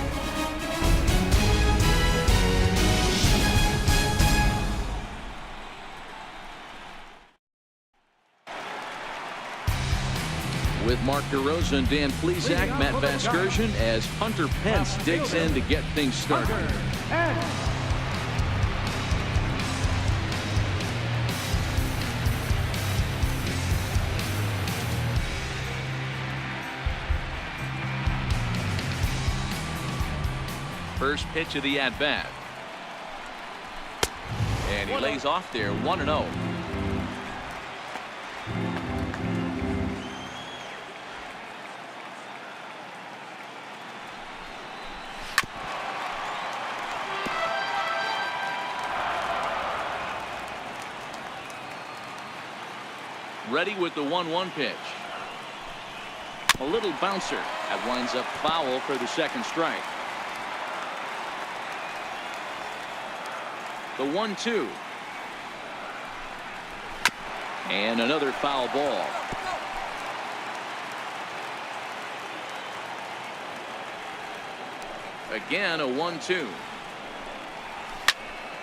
With Mark DeRosa and Dan Plesac, Matt Vasgersian as Hunter Pence digs in to get things started. First pitch of the at-bat. And he lays off there, 1-0. Ready with the 1-1 pitch. A little bouncer. That winds up foul for the second strike. The 1-2. And another foul ball. Again, a 1-2.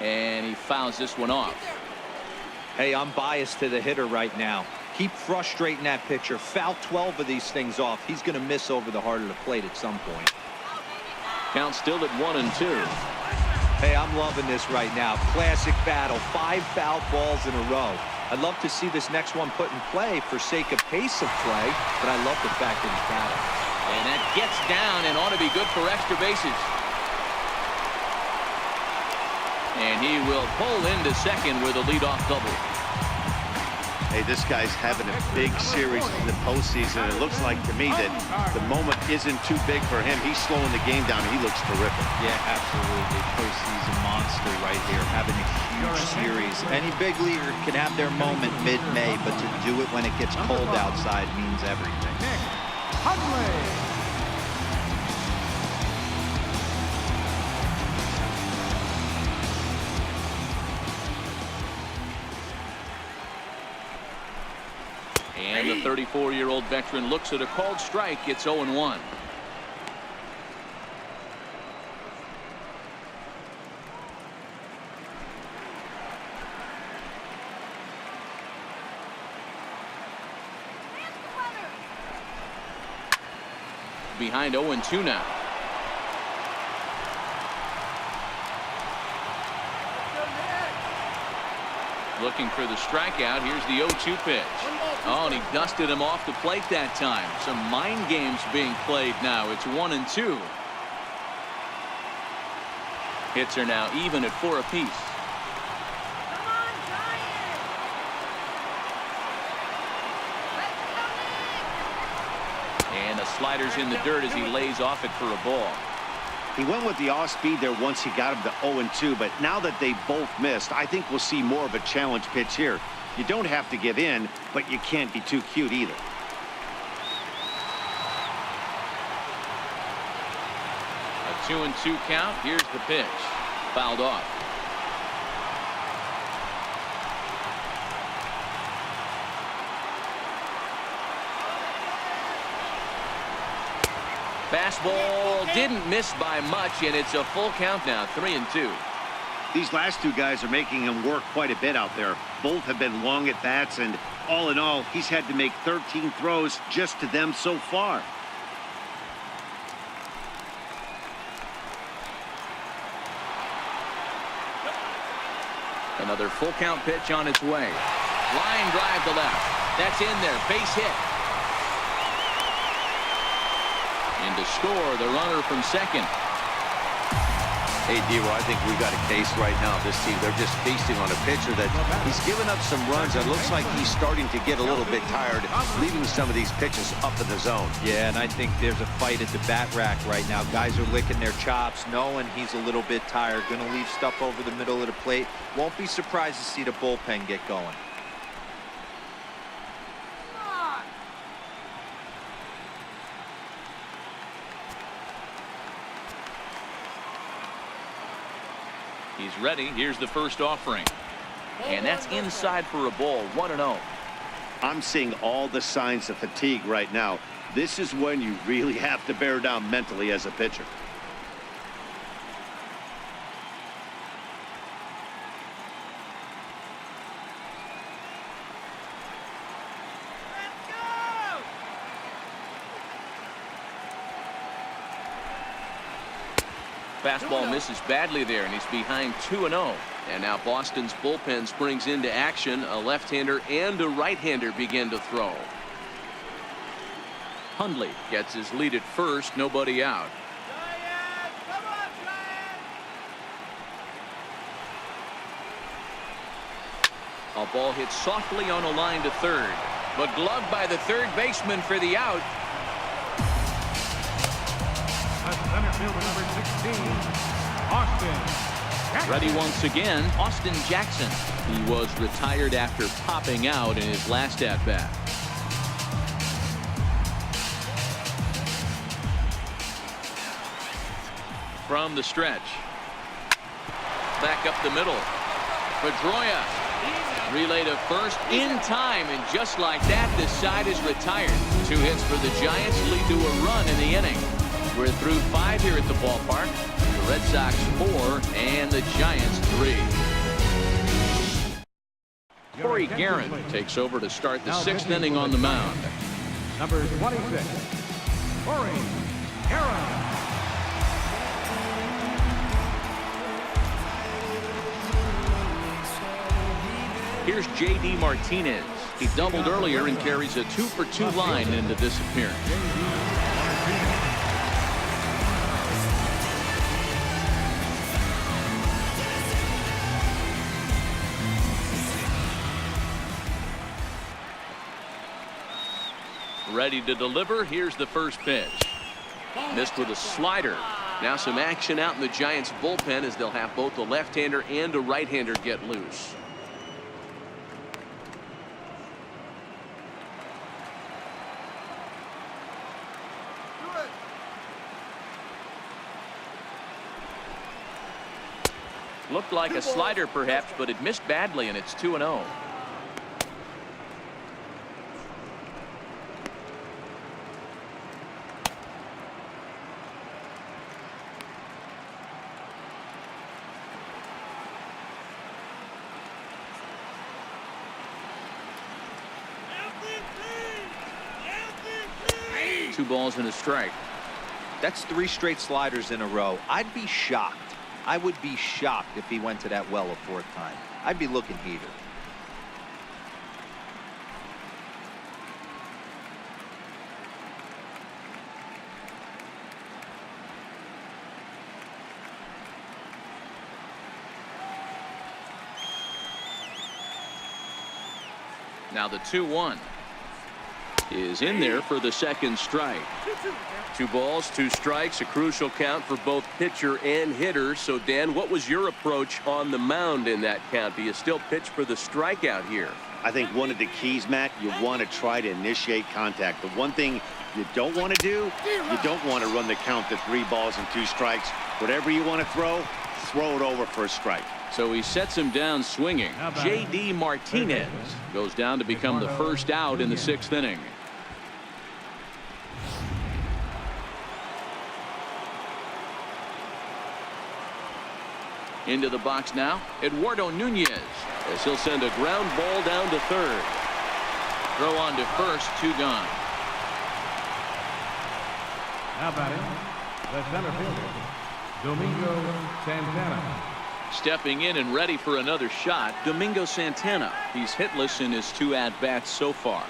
And he fouls this one off. Hey, I'm biased to the hitter right now. Keep frustrating that pitcher. Foul 12 of these things off. He's going to miss over the heart of the plate at some point. Count still at 1-2. Hey, I'm loving this right now. Classic battle. 5 foul balls in a row. I'd love to see this next one put in play for sake of pace of play, but I love the fact that he's got it. And that gets down and ought to be good for extra bases. And he will pull into second with a leadoff double. Hey, this guy's having a big series in the postseason. It looks like to me that the moment isn't too big for him. He's slowing the game down. He looks terrific. Yeah, absolutely. Postseason monster right here, having a huge series. Any big leaguer can have their moment mid-May, but to do it when it gets cold outside means everything. And the 34-year-old veteran looks at a called strike. It's 0-1. Behind 0-2 now. Looking for the strikeout. Here's the 0-2 pitch. Oh, and he dusted him off the plate that time. Some mind games being played now. It's 1-2. Hits are now even at 4 apiece. And the slider's in the dirt as he lays off it for a ball. He went with the off speed there once he got him to 0-2, but now that they both missed, I think we'll see more of a challenge pitch here. You don't have to give in, but you can't be too cute either. A 2-2 count. Here's the pitch. Fouled off. Fastball didn't miss by much, and it's a full count now. 3-2. These last two guys are making him work quite a bit out there. Both have been long at bats, and all in all, he's had to make 13 throws just to them so far. Another full count pitch on its way. Line drive to left. That's in there. Base hit. And to score, the runner from second. Hey, D-Roy, I think we got a case right now. This team, they're just feasting on a pitcher that he's given up some runs. It looks like he's starting to get a little bit tired, leaving some of these pitches up in the zone. Yeah, and I think there's a fight at the bat rack right now. Guys are licking their chops, knowing he's a little bit tired. Going to leave stuff over the middle of the plate. Won't be surprised to see the bullpen get going. He's ready. Here's the first offering. And that's inside for a ball. 1-0. I'm seeing all the signs of fatigue right now. This is when you really have to bear down mentally as a pitcher. Fastball misses badly there, and he's behind 2-0. And now Boston's bullpen springs into action. A left-hander and a right-hander begin to throw. Hundley gets his lead at first. Nobody out. A ball hit softly on a line to third, but gloved by the third baseman for the out. Center fielder number 16, Austin Jackson. Ready once again, Austin Jackson. He was retired after popping out in his last at-bat. From the stretch. Back up the middle. Pedroia. Relay to first in time, and just like that, this side is retired. 2 hits for the Giants lead to a run in the inning. We're through 5 here at the ballpark. The Red Sox 4 and the Giants 3. Corey Guerin takes over to start the 6th inning on the mound. Number 26, Corey Guerin. Here's J.D. Martinez. He doubled earlier and carries a 2-for-2 line into this appearance. Ready to deliver. Here's the first pitch. Missed with a slider. Now some action out in the Giants bullpen as they'll have both a left-hander and a right-hander get loose. Looked like a slider perhaps, but it missed badly, and it's 2-0. Two balls and a strike. That's 3 straight sliders in a row. I'd be shocked. I would be shocked if he went to that well a 4th time. I'd be looking heated. Now the 2-1 is in there for the 2nd strike. 2 balls, 2 strikes, a crucial count for both pitcher and hitter. So, Dan, what was your approach on the mound in that count? Do you still pitch for the strikeout here? I think one of the keys, Matt, you want to try to initiate contact. The one thing you don't want to do, you don't want to run the count to 3 balls and 2 strikes. Whatever you want to throw it over for a strike. So he sets him down swinging. J.D. Martinez goes down to become the first out in the 6th inning. Into the box now, Eduardo Nunez, as he'll send a ground ball down to third. Throw on to first, 2 gone. Now batting, the center fielder, Domingo Santana. Stepping in and ready for another shot, Domingo Santana. He's hitless in his 2 at-bats so far.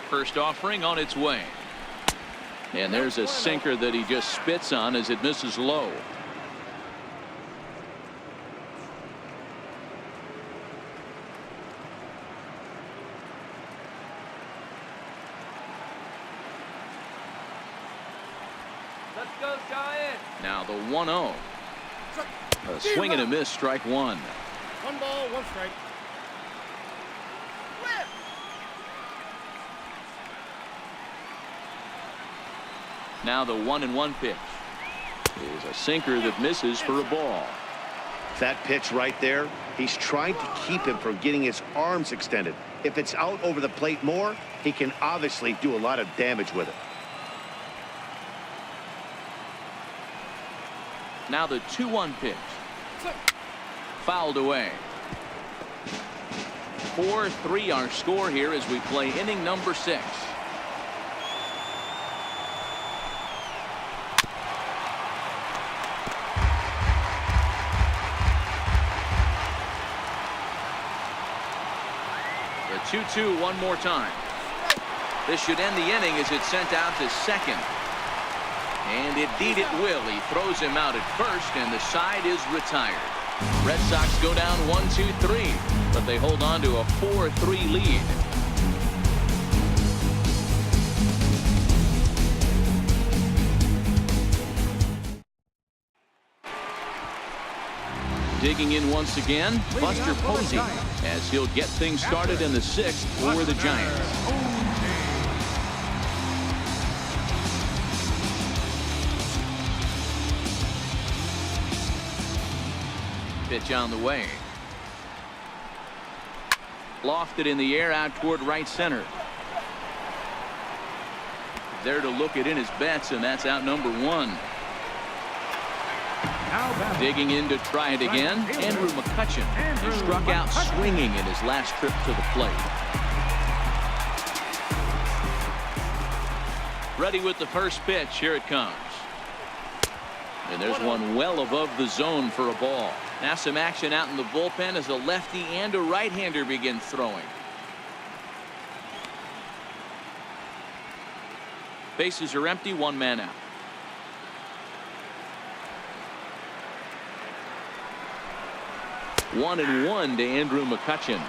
First offering on its way. And there's a sinker that he just spits on as it misses low. Let's go, Giants. Now the 1-0. A swing and a miss, strike one. 1 ball, 1 strike. Now the 1-1 pitch is a sinker that misses for a ball. That pitch right there, he's trying to keep him from getting his arms extended. If it's out over the plate more, he can obviously do a lot of damage with it. Now the 2-1 pitch. Fouled away. 4-3 our score here as we play inning number 6. The 2-2 one more time. This should end the inning as it's sent out to second. And indeed it will. He throws him out at first, and the side is retired. Red Sox go down 1-2-3, but they hold on to a 4-3 lead. Digging in once again, Buster Posey, as he'll get things started in the 6th for the Giants. Pitch on the way. Lofted in the air out toward right center. There to look it in his bets, and that's out number 1. Digging in to try it again, Andrew McCutchen. He struck out swinging in his last trip to the plate. Ready with the first pitch. Here it comes. And there's one well above the zone for a ball. Now some action out in the bullpen as a lefty and a right-hander begin throwing. Bases are empty, 1 man out. One and one to Andrew McCutchen.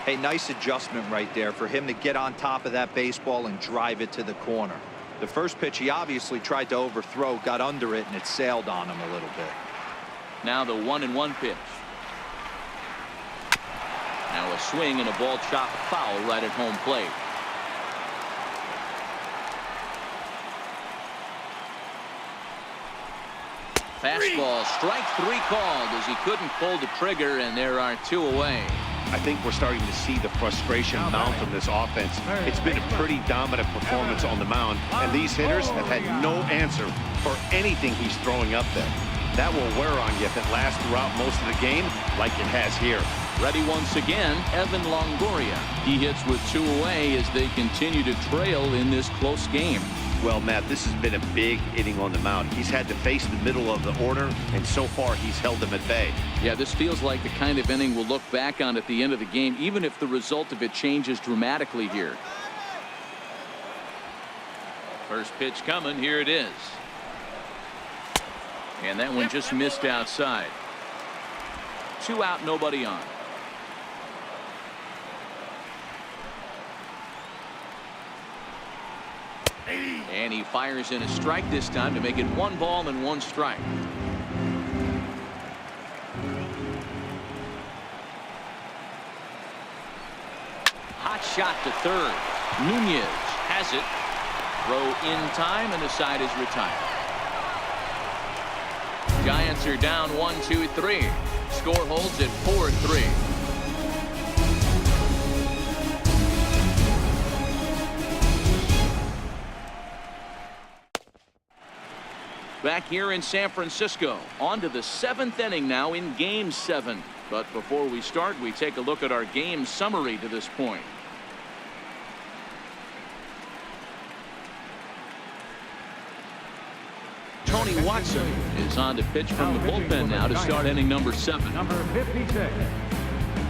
Hey, nice adjustment right there for him to get on top of that baseball and drive it to the corner. The first pitch he obviously tried to overthrow, got under it, and it sailed on him a little bit. Now the 1-1 pitch. Now a swing and a ball chopped foul right at home plate. Fastball, strike 3 called as he couldn't pull the trigger, and there are 2 away. I think we're starting to see the frustration mount on this offense. It's been a pretty dominant performance on the mound, and these hitters have had no answer for anything he's throwing up there. That will wear on you if it lasts throughout most of the game like it has here. Ready once again, Evan Longoria. He hits with 2 away as they continue to trail in this close game. Well, Matt, this has been a big inning on the mound. He's had to face the middle of the order, and so far he's held them at bay. Yeah, this feels like the kind of inning we'll look back on at the end of the game, even if the result of it changes dramatically here. First pitch coming. Here it is. And that one just missed outside. 2 out, nobody on. And he fires in a strike this time to make it 1 ball and 1 strike. Hot shot to third. Nunez has it. Throw in time, and the side is retired. Giants are down 1-2-3. Score holds at 4-3. Back here in San Francisco, on to the 7th inning now in Game 7. But before we start, we take a look at our game summary to this point. Tony Watson is on to pitch from the bullpen now to start inning number 7. Number 56,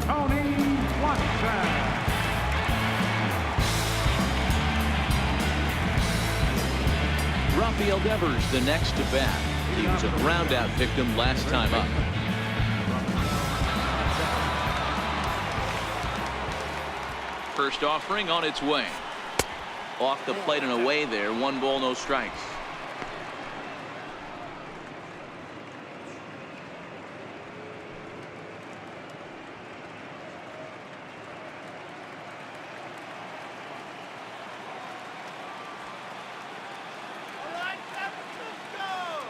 Tony Watson. Rafael Devers the next to bat. He was a ground out victim last time up. First offering on its way. Off the plate and away there. 1 ball, no strikes.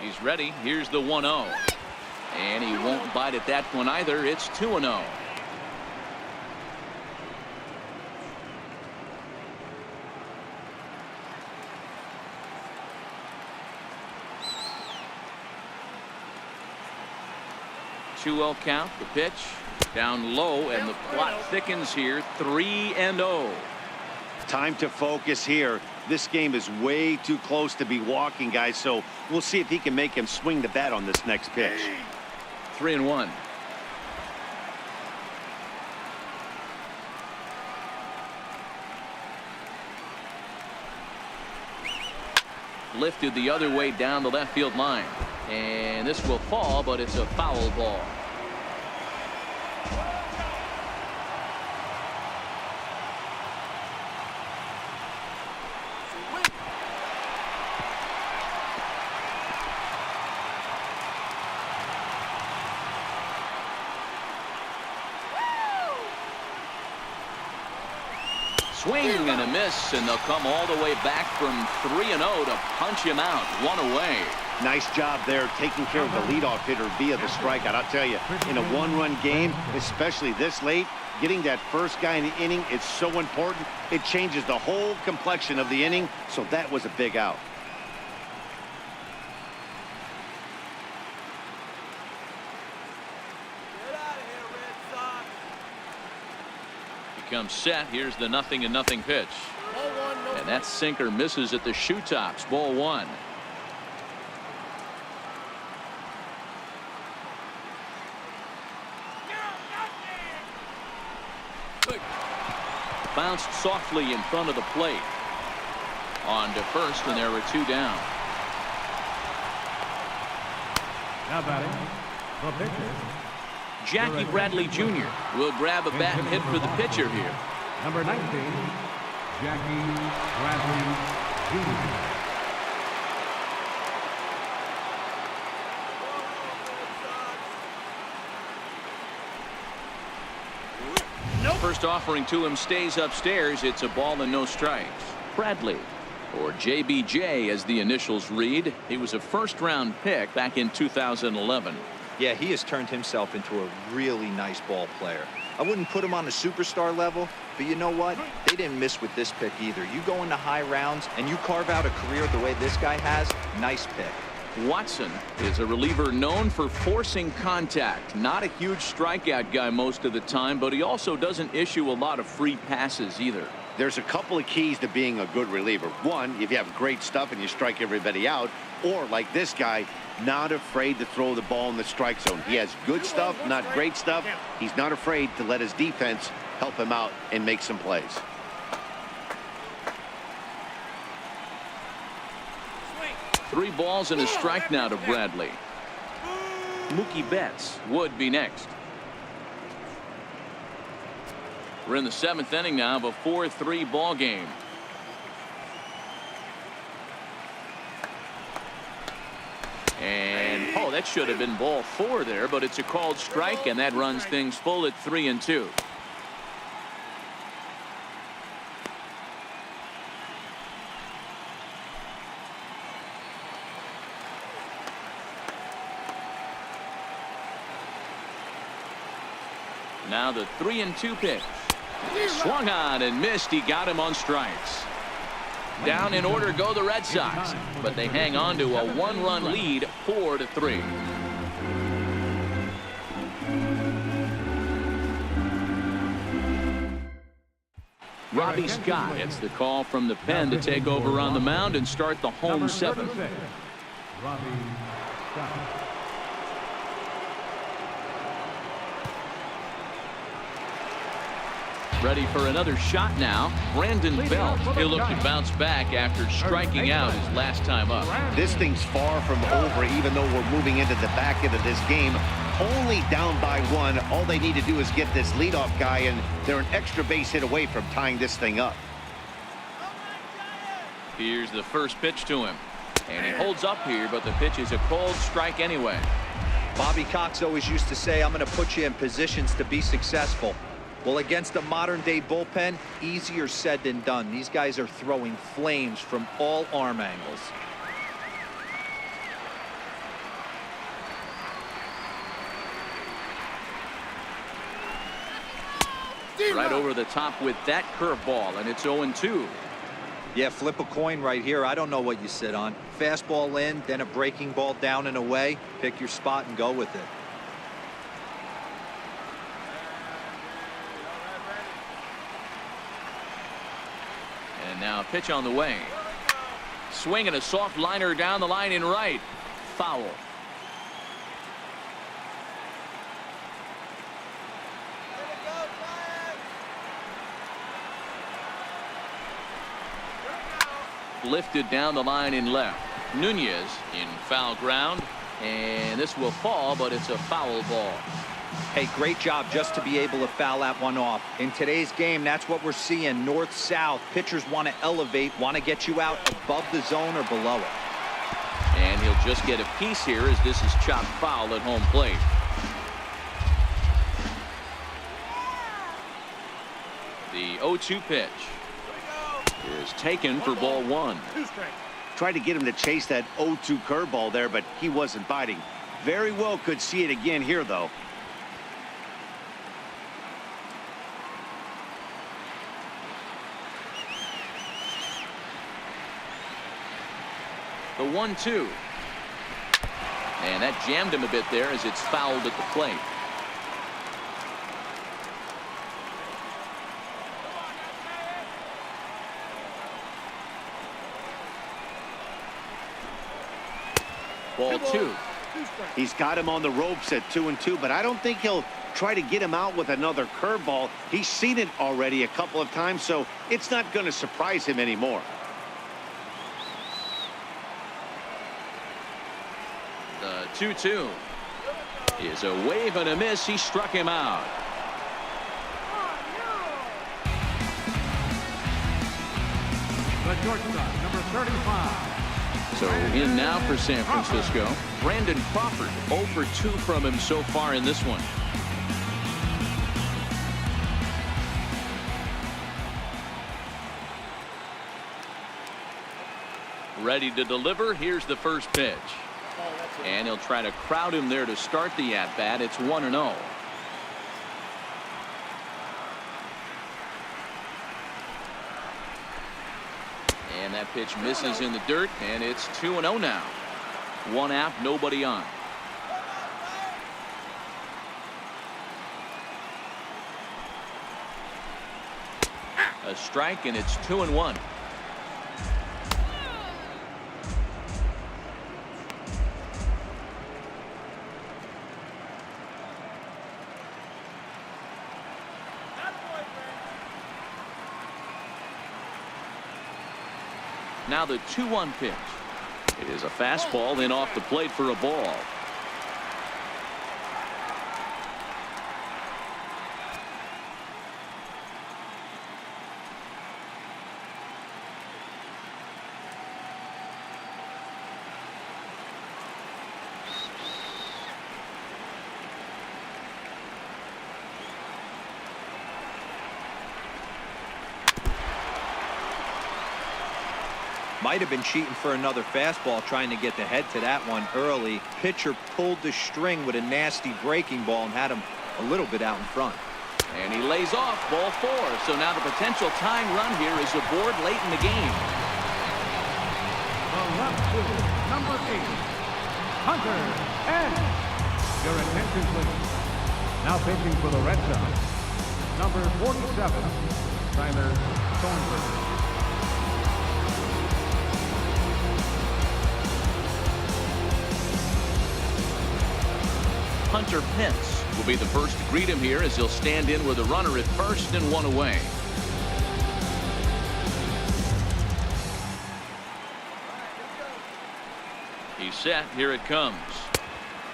He's ready. Here's the 1-0. And he won't bite at that one either. It's 2-0. Two-0 count. The pitch down low, and the plot thickens here. 3-0. Time to focus here. This game is way too close to be walking, guys, so we'll see if he can make him swing the bat on this next pitch. 3-1. Lifted the other way down the left field line, and this will fall, but it's a foul ball. Swing and a miss, and they'll come all the way back from 3-0 to punch him out. 1 away. Nice job there taking care of the leadoff hitter via the strikeout. I'll tell you, in a 1-run game, especially this late, getting that first guy in the inning is so important. It changes the whole complexion of the inning, so that was a big out. Comes set. Here's the 0-0 pitch. And that sinker misses at the shoe tops. Ball 1. Bounced softly in front of the plate. On to first, and there were 2 down. Now batting, the pitcher, Jackie Bradley Jr. will grab a bat and hit for the pitcher here. number 19, Jackie Bradley Jr. First offering to him stays upstairs. It's a ball and no strikes. Bradley, or JBJ as the initials read. He was a first-round pick back in 2011. Yeah, he has turned himself into a really nice ball player. I wouldn't put him on a superstar level, but you know what? They didn't miss with this pick either. You go into high rounds and you carve out a career the way this guy has. Nice pick. Watson is a reliever known for forcing contact. Not a huge strikeout guy most of the time, but he also doesn't issue a lot of free passes either. There's a couple of keys to being a good reliever. One, if you have great stuff and you strike everybody out, or like this guy, not afraid to throw the ball in the strike zone. He has good stuff, not great stuff. He's not afraid to let his defense help him out and make some plays. Three balls and a strike now to Bradley. Mookie Betts would be next. We're in the 7th inning now of a 4-3 ball game. And oh, that should have been ball 4 there, but it's a called strike, and that runs things full at 3-2. Now the 3-2 pitch. Swung on and missed. He got him on strikes. Down in order go the Red Sox, but they hang on to a 1-run lead, 4-3. Robbie Scott gets the call from the pen to take over on the mound and start the home 7th. Robbie Scott. Ready for another shot now. Brandon Belt. He'll look to bounce back after striking out his last time up. This thing's far from over, even though we're moving into the back end of this game. Only down by one. All they need to do is get this leadoff guy, and they're an extra base hit away from tying this thing up. Here's the first pitch to him. And he holds up here, but the pitch is a cold strike anyway. Bobby Cox always used to say, I'm going to put you in positions to be successful. Well, against a modern-day bullpen, easier said than done. These guys are throwing flames from all arm angles. Right over the top with that curveball, and it's 0-2. Yeah, flip a coin right here. I don't know what you sit on. Fastball in, then a breaking ball down and away. Pick your spot and go with it. And now a pitch on the way. Swinging a soft liner down the line in right. Foul. Lifted down the line in left. Nunez in foul ground, and this will fall, but it's a foul ball. Hey, great job just to be able to foul that one off. In today's game, that's what we're seeing. North-south. Pitchers want to elevate, want to get you out above the zone or below it. And he'll just get a piece here as this is chopped foul at home plate. The 0-2 pitch is taken for ball one. Tried to get him to chase that 0-2 curveball there, but he wasn't biting. Very well could see it again here, though. The 1-2. And that jammed him a bit there as it's fouled at the plate. Ball two. He's got him on the ropes at 2-2, but I don't think he'll try to get him out with another curveball. He's seen it already a couple of times, so it's not going to surprise him anymore. The 2-2 is a wave and a miss. He struck him out. The shortstop, number 35. So in now for San Francisco, Brandon Crawford. 0 for 2 from him so far in this one. Ready to deliver. Here's the first pitch. And he'll try to crowd him there to start the at-bat. It's 1-0. And that pitch misses in the dirt, and it's 2-0 now. One out, nobody on. A strike, and it's 2-1. Now the 2-1 pitch. It is a fastball in off the plate for a ball. Might have been cheating for another fastball, trying to get the head to that one early. Pitcher pulled the string with a nasty breaking ball and had him a little bit out in front. And he lays off ball 4. So now the potential tying run here is aboard late in the game. The left fielder, number 8, Hunter N. Your attention, please. Now pitching for the Red Sox, number 47, Tyler Thornburg. Hunter Pence will be the first to greet him here as he'll stand in with a runner at first and one away. He's set. Here it comes.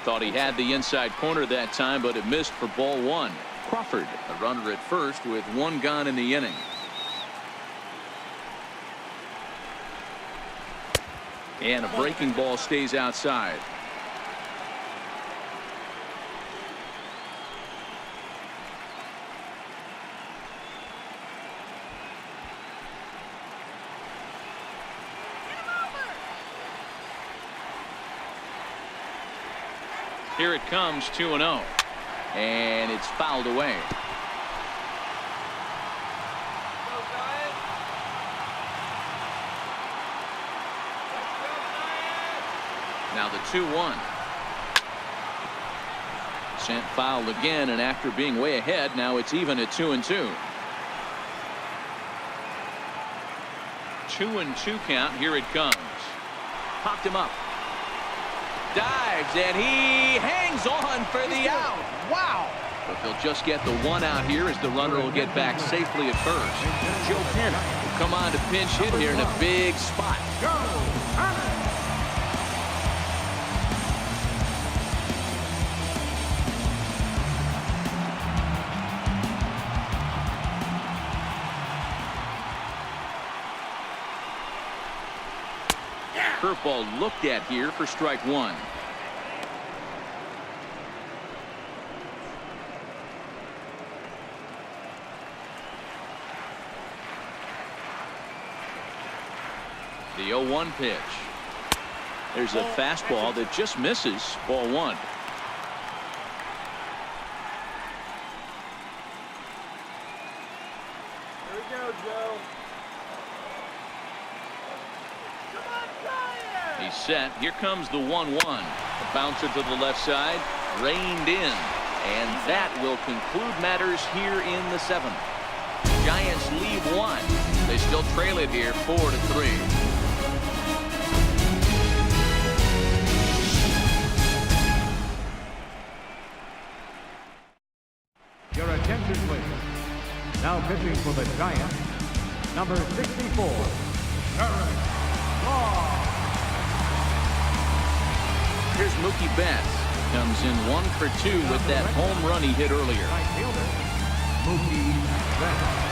Thought he had the inside corner that time, but it missed for ball one. Crawford, a runner at first with one gone in the inning. And a breaking ball stays outside. Here it comes, 2-0. And it's fouled away. Now the 2-1. Sent foul again, and after being way ahead, now it's even at 2-2. 2-2 count. Here it comes. Popped him up. Dives, and he hangs on for the out. Wow. But they'll just get the one out here as the runner will get back safely at first. Joe Canna will come on to pinch hit here in a big spot. Curveball looked at here for strike one. The 0-1 pitch. There's a fastball that just misses. Ball one. Here we go, Joe. He's set. Here comes the 1-1. A bouncer to the left side, reined in, and that will conclude matters here in the seventh. Giants leave one. They still trail it here 4-3. Your attention, please. Now pitching for the Giants, number 64, Aaron Law. Here's Mookie Betts. Comes in 1 for 2 with that home run he hit earlier. Right fielder, Mookie Betts.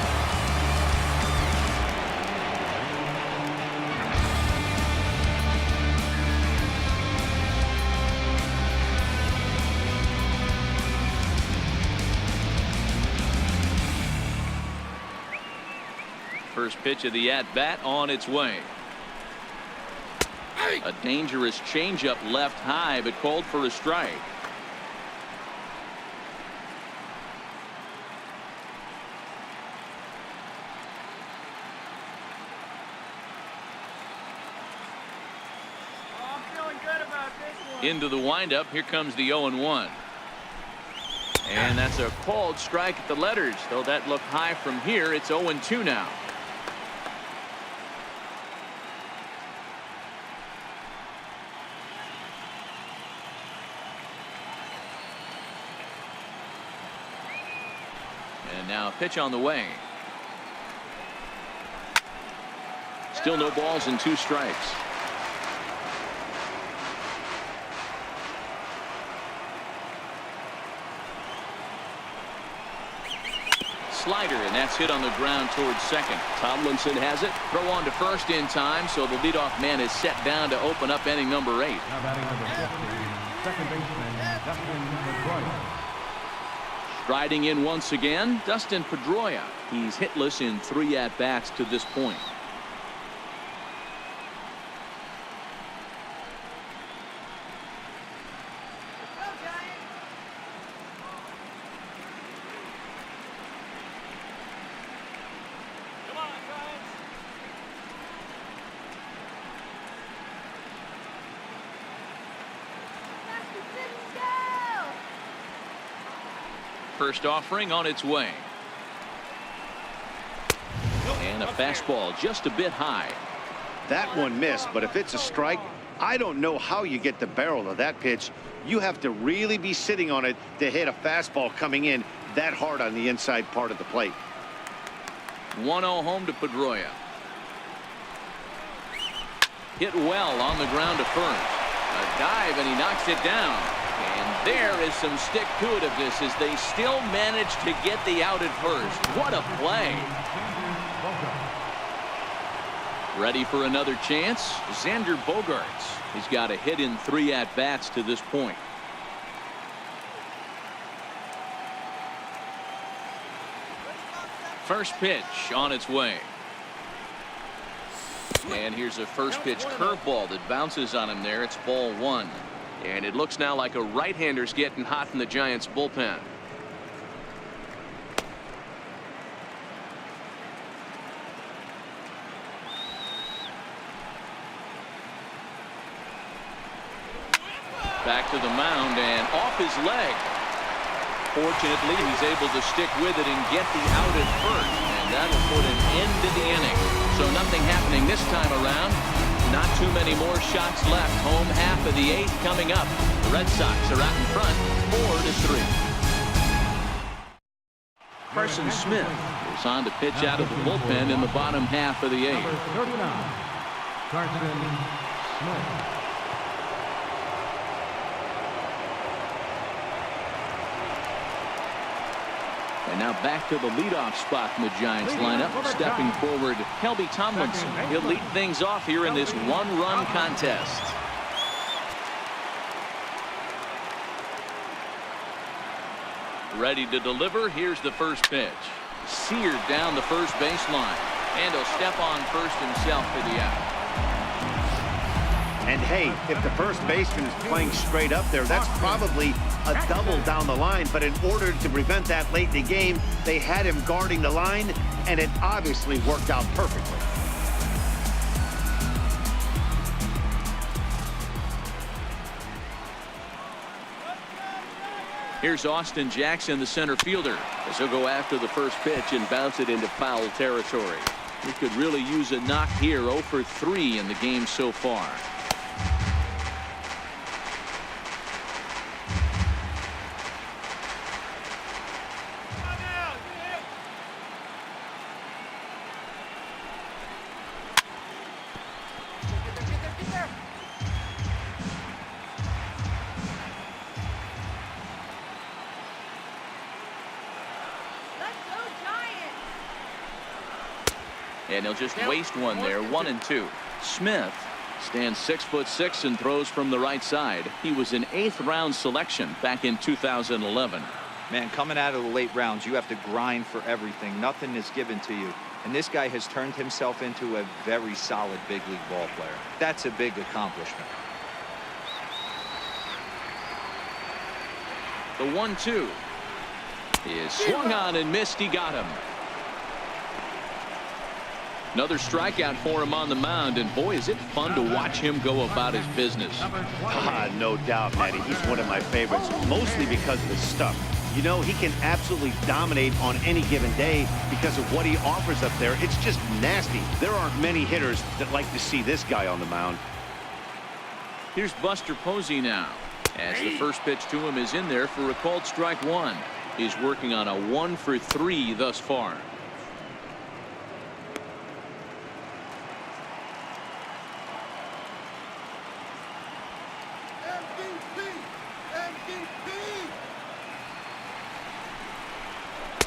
First pitch of the at-bat on its way. A dangerous changeup left high, but called for a strike. Oh, I'm feeling good about this one. Into the windup. Here comes the 0-1. And that's a called strike at the letters. Though that looked high from here, it's 0-2 now. And now a pitch on the way. Still no balls and 2 strikes. Slider, and that's hit on the ground towards second. Tomlinson has it. Throw on to first in time, so the leadoff man is set down to open up inning number 8. Now batting number 50, second baseman Dustin Pedroia. Striding in once again, Dustin Pedroia. He's hitless in 3 at-bats to this point. First offering on its way. And a fastball just a bit high. That one missed, but if it's a strike, I don't know how you get the barrel of that pitch. You have to really be sitting on it to hit a fastball coming in that hard on the inside part of the plate. 1-0 home to Pedroia. Hit well on the ground to first. A dive, and he knocks it down. And there is some stick-to-itiveness as they still manage to get the out at first. What a play. Ready for another chance? Xander Bogaerts. He's got a hit in 3 at-bats to this point. First pitch on its way. And here's a first pitch curveball that bounces on him there. It's ball 1. And it looks now like a right-hander's getting hot in the Giants bullpen. Back to the mound and off his leg. Fortunately, he's able to stick with it and get the out at first. And that'll put an end to the inning. So nothing happening this time around. Not too many more shots left. Home half of the 8th coming up. The Red Sox are out in front 4-3. Carson Smith is on to pitch out of the bullpen in the bottom half of the 8th. Number 39, Carson Smith. And now back to the leadoff spot in the Giants lineup. Stepping forward, Kelby Tomlinson. He'll lead things off here in this one-run contest. Ready to deliver. Here's the first pitch. Seared down the first baseline. And he'll step on first himself for the out. And hey, if the first baseman is playing straight up there, that's probably a double down the line. But in order to prevent that late in the game, they had him guarding the line, and it obviously worked out perfectly. Here's Austin Jackson, the center fielder, as he'll go after the first pitch and bounce it into foul territory. He could really use a knock here. 0 for 3 in the game so far. And he'll just waste one there. 1-2. Smith stands 6'6" and throws from the right side. He was an 8th round selection back in 2011. Man, coming out of the late rounds, you have to grind for everything. Nothing is given to you. And this guy has turned himself into a very solid big league ball player. That's a big accomplishment. The 1-2 is swung on and missed. He got him. Another strikeout for him on the mound, and boy, is it fun to watch him go about his business. No doubt, Matty. He's one of my favorites, mostly because of his stuff. You know, he can absolutely dominate on any given day because of what he offers up there. It's just nasty. There aren't many hitters that like to see this guy on the mound. Here's Buster Posey now, as the first pitch to him is in there for a called strike 1. He's working on a 1 for 3 thus far. MVP.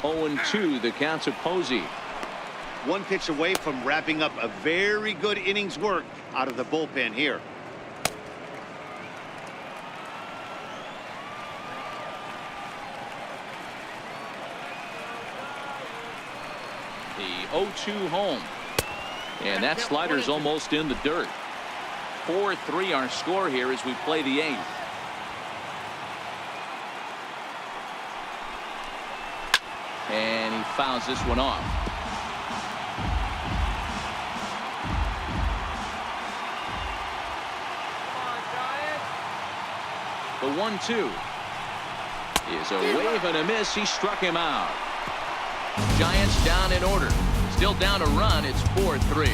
0-2 the count to Posey. One pitch away from wrapping up a very good innings work out of the bullpen here. The 0-2 home. And that slider's almost in the dirt. 4-3 our score here as we play the 8th. And he fouls this one off. The 1-2 is a wave and a miss. He struck him out. Giants down in order. Still down a run. It's 4-3.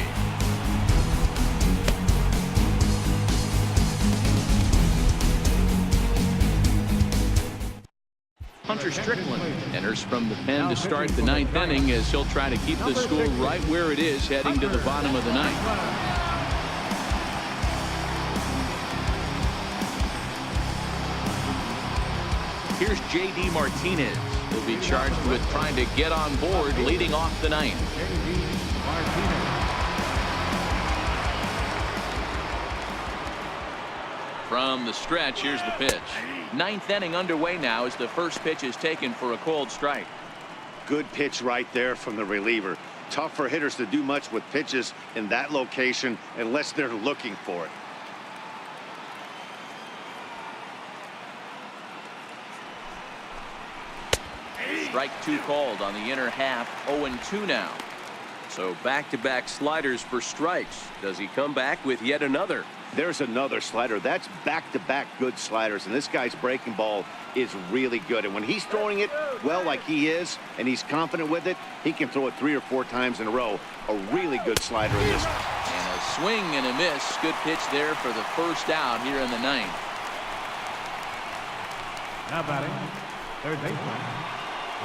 Hunter Strickland enters from the pen to start the ninth inning as he'll try to keep the score right where it is heading to the bottom of the ninth. Here's J.D. Martinez. He'll be charged with trying to get on board leading off the ninth. From the stretch, here's the pitch. Ninth inning underway now as the first pitch is taken for a cold strike. Good pitch right there from the reliever. Tough for hitters to do much with pitches in that location unless they're looking for it. Strike two called on the inner half. 0-2 now. So back-to-back sliders for strikes. Does he come back with yet another? There's another slider. That's back-to-back good sliders, and this guy's breaking ball is really good. And when he's throwing it well like he is, and he's confident with it, he can throw it 3 or 4 times in a row. A really good slider in this one. And a swing and a miss. Good pitch there for the first out here in the ninth. Now batting, third baseman,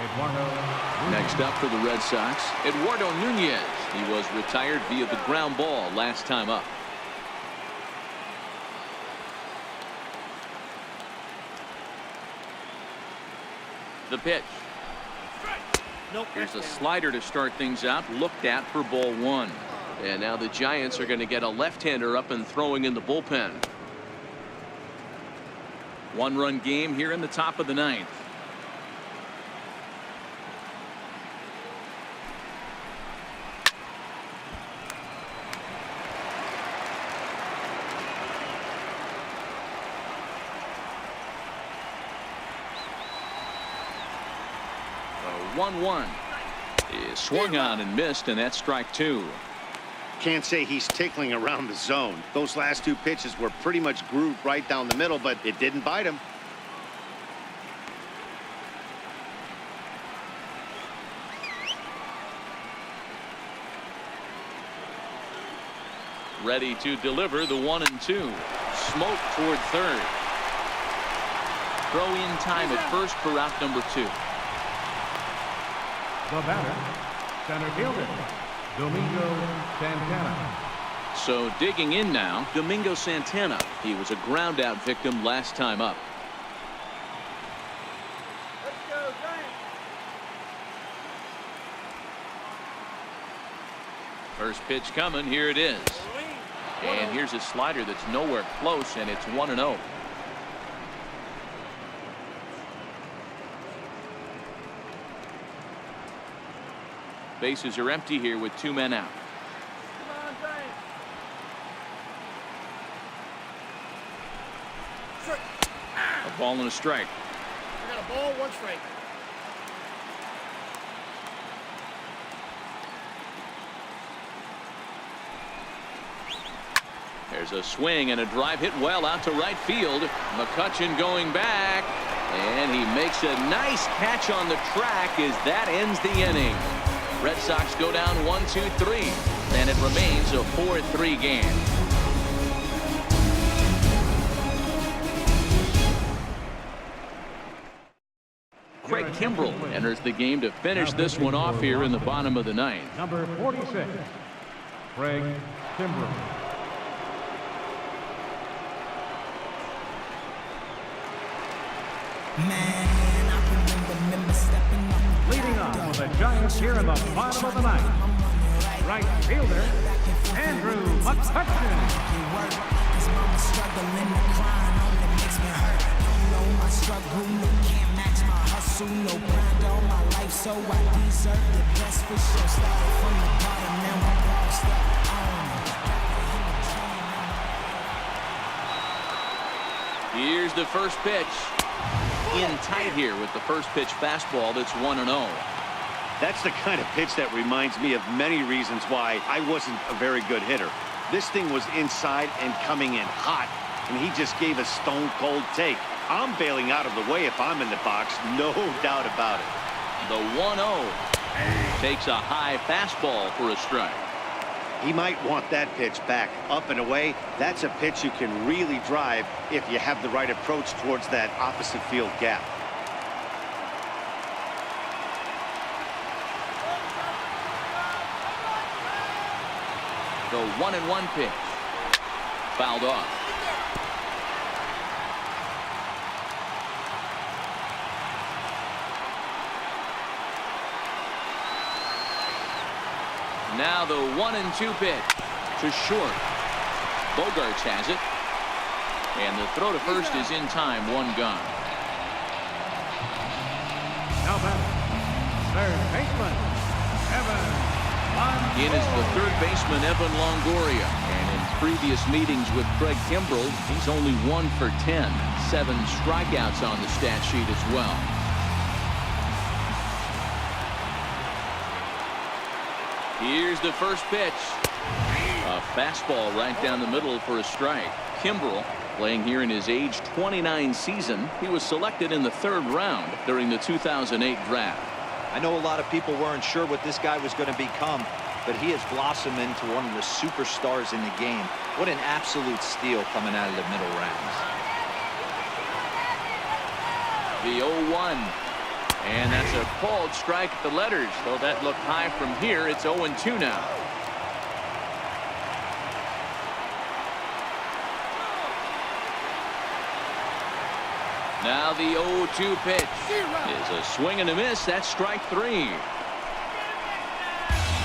Eduardo. Next up for the Red Sox, Eduardo Nunez. He was retired via the ground ball last time up. The pitch. Here's a slider to start things out, looked at for ball one. And now the Giants are going to get a left-hander up and throwing in the bullpen. One-run game here in the top of the ninth. A 1-1 is swung on and missed, and that's strike two. Can't say he's tickling around the zone. Those last two pitches were pretty much grooved right down the middle, but it didn't bite him. Ready to deliver the 1-2. Smoke toward third. Throw in time at first for out number 2. The batter, center fielder, Domingo Santana. So digging in now, Domingo Santana. He was a ground out victim last time up. Let's go, Giants. First pitch coming. Here it is. And here's a slider that's nowhere close, and it's 1-0. Bases are empty here with 2 men out. Come on, Giants. A ball and a strike. I got a ball, 1 strike. There's a swing and a drive hit well out to right field. McCutchen going back, and he makes a nice catch on the track as that ends the inning. Red Sox go down 1-2-3, and it remains a 4-3 game. Craig Kimbrell enters the game to finish this one off here in the bottom of the ninth. Number 46, Craig Kimbrell. Leading on for the Giants here in the bottom of the ninth, right fielder, Andrew McCutchen. Here's the first pitch. In tight here with the first pitch fastball that's 1-0. That's the kind of pitch that reminds me of many reasons why I wasn't a very good hitter. This thing was inside and coming in hot, and he just gave a stone-cold take. I'm bailing out of the way if I'm in the box, no doubt about it. The 1-0 takes a high fastball for a strike. He might want that pitch back. Up and away, that's a pitch you can really drive if you have the right approach towards that opposite field gap. The 1-1 pitch. Fouled off. Now the 1-2 pitch to short. Bogarts has it. And the throw to first is in time. One gone. Now batting, third baseman, Evan Longoria. In is the third baseman, Evan Longoria. And in previous meetings with Craig Kimbrell, he's only 1 for 10. 7 strikeouts on the stat sheet as well. Here's the first pitch. A fastball right down the middle for a strike. Kimbrell, playing here in his age 29 season, he was selected in the 3rd round during the 2008 draft. I know a lot of people weren't sure what this guy was going to become, but he has blossomed into one of the superstars in the game. What an absolute steal coming out of the middle rounds. The 0-1. And that's a called strike at the letters. Though that looked high from here, it's 0-2 now. Now the 0-2 pitch is a swing and a miss. That's strike 3.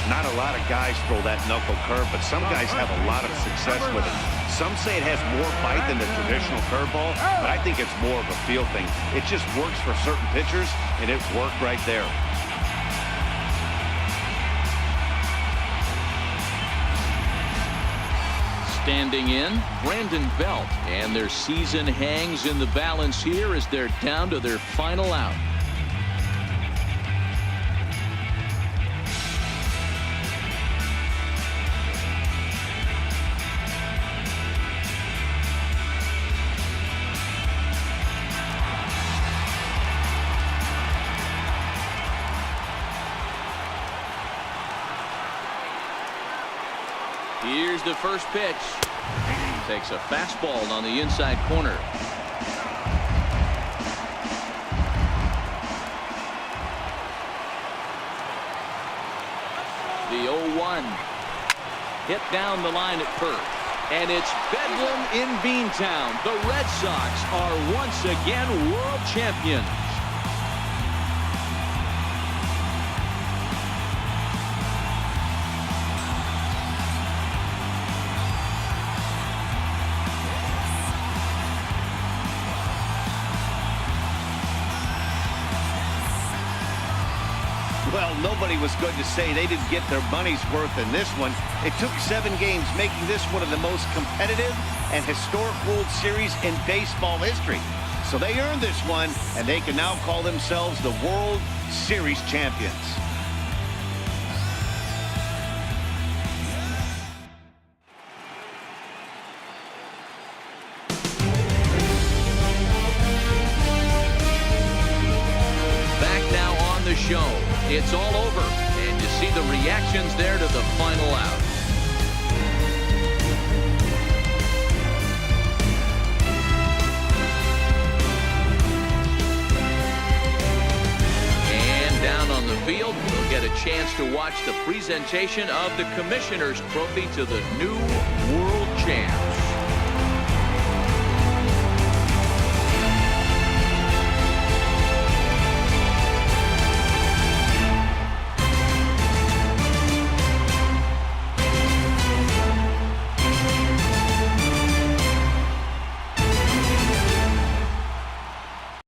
Not a lot of guys throw that knuckle curve, but some guys have a lot of success with it. Some say it has more bite than the traditional curveball, but I think it's more of a feel thing. It just works for certain pitchers, and it worked right there. Standing in, Brandon Belt, and their season hangs in the balance here as they're down to their final out. Here's the first pitch. Takes a fastball on the inside corner. The 0-1. Hit down the line at first. And it's Bedlam in Beantown. The Red Sox are once again world champions. Well, nobody was going to say they didn't get their money's worth in this one. It took 7 games, making this one of the most competitive and historic World Series in baseball history. So they earned this one, and they can now call themselves the World Series champions. Show. It's all over, and you see the reactions there to the final out. And down on the field, we'll get a chance to watch the presentation of the Commissioner's Trophy to the new world champs.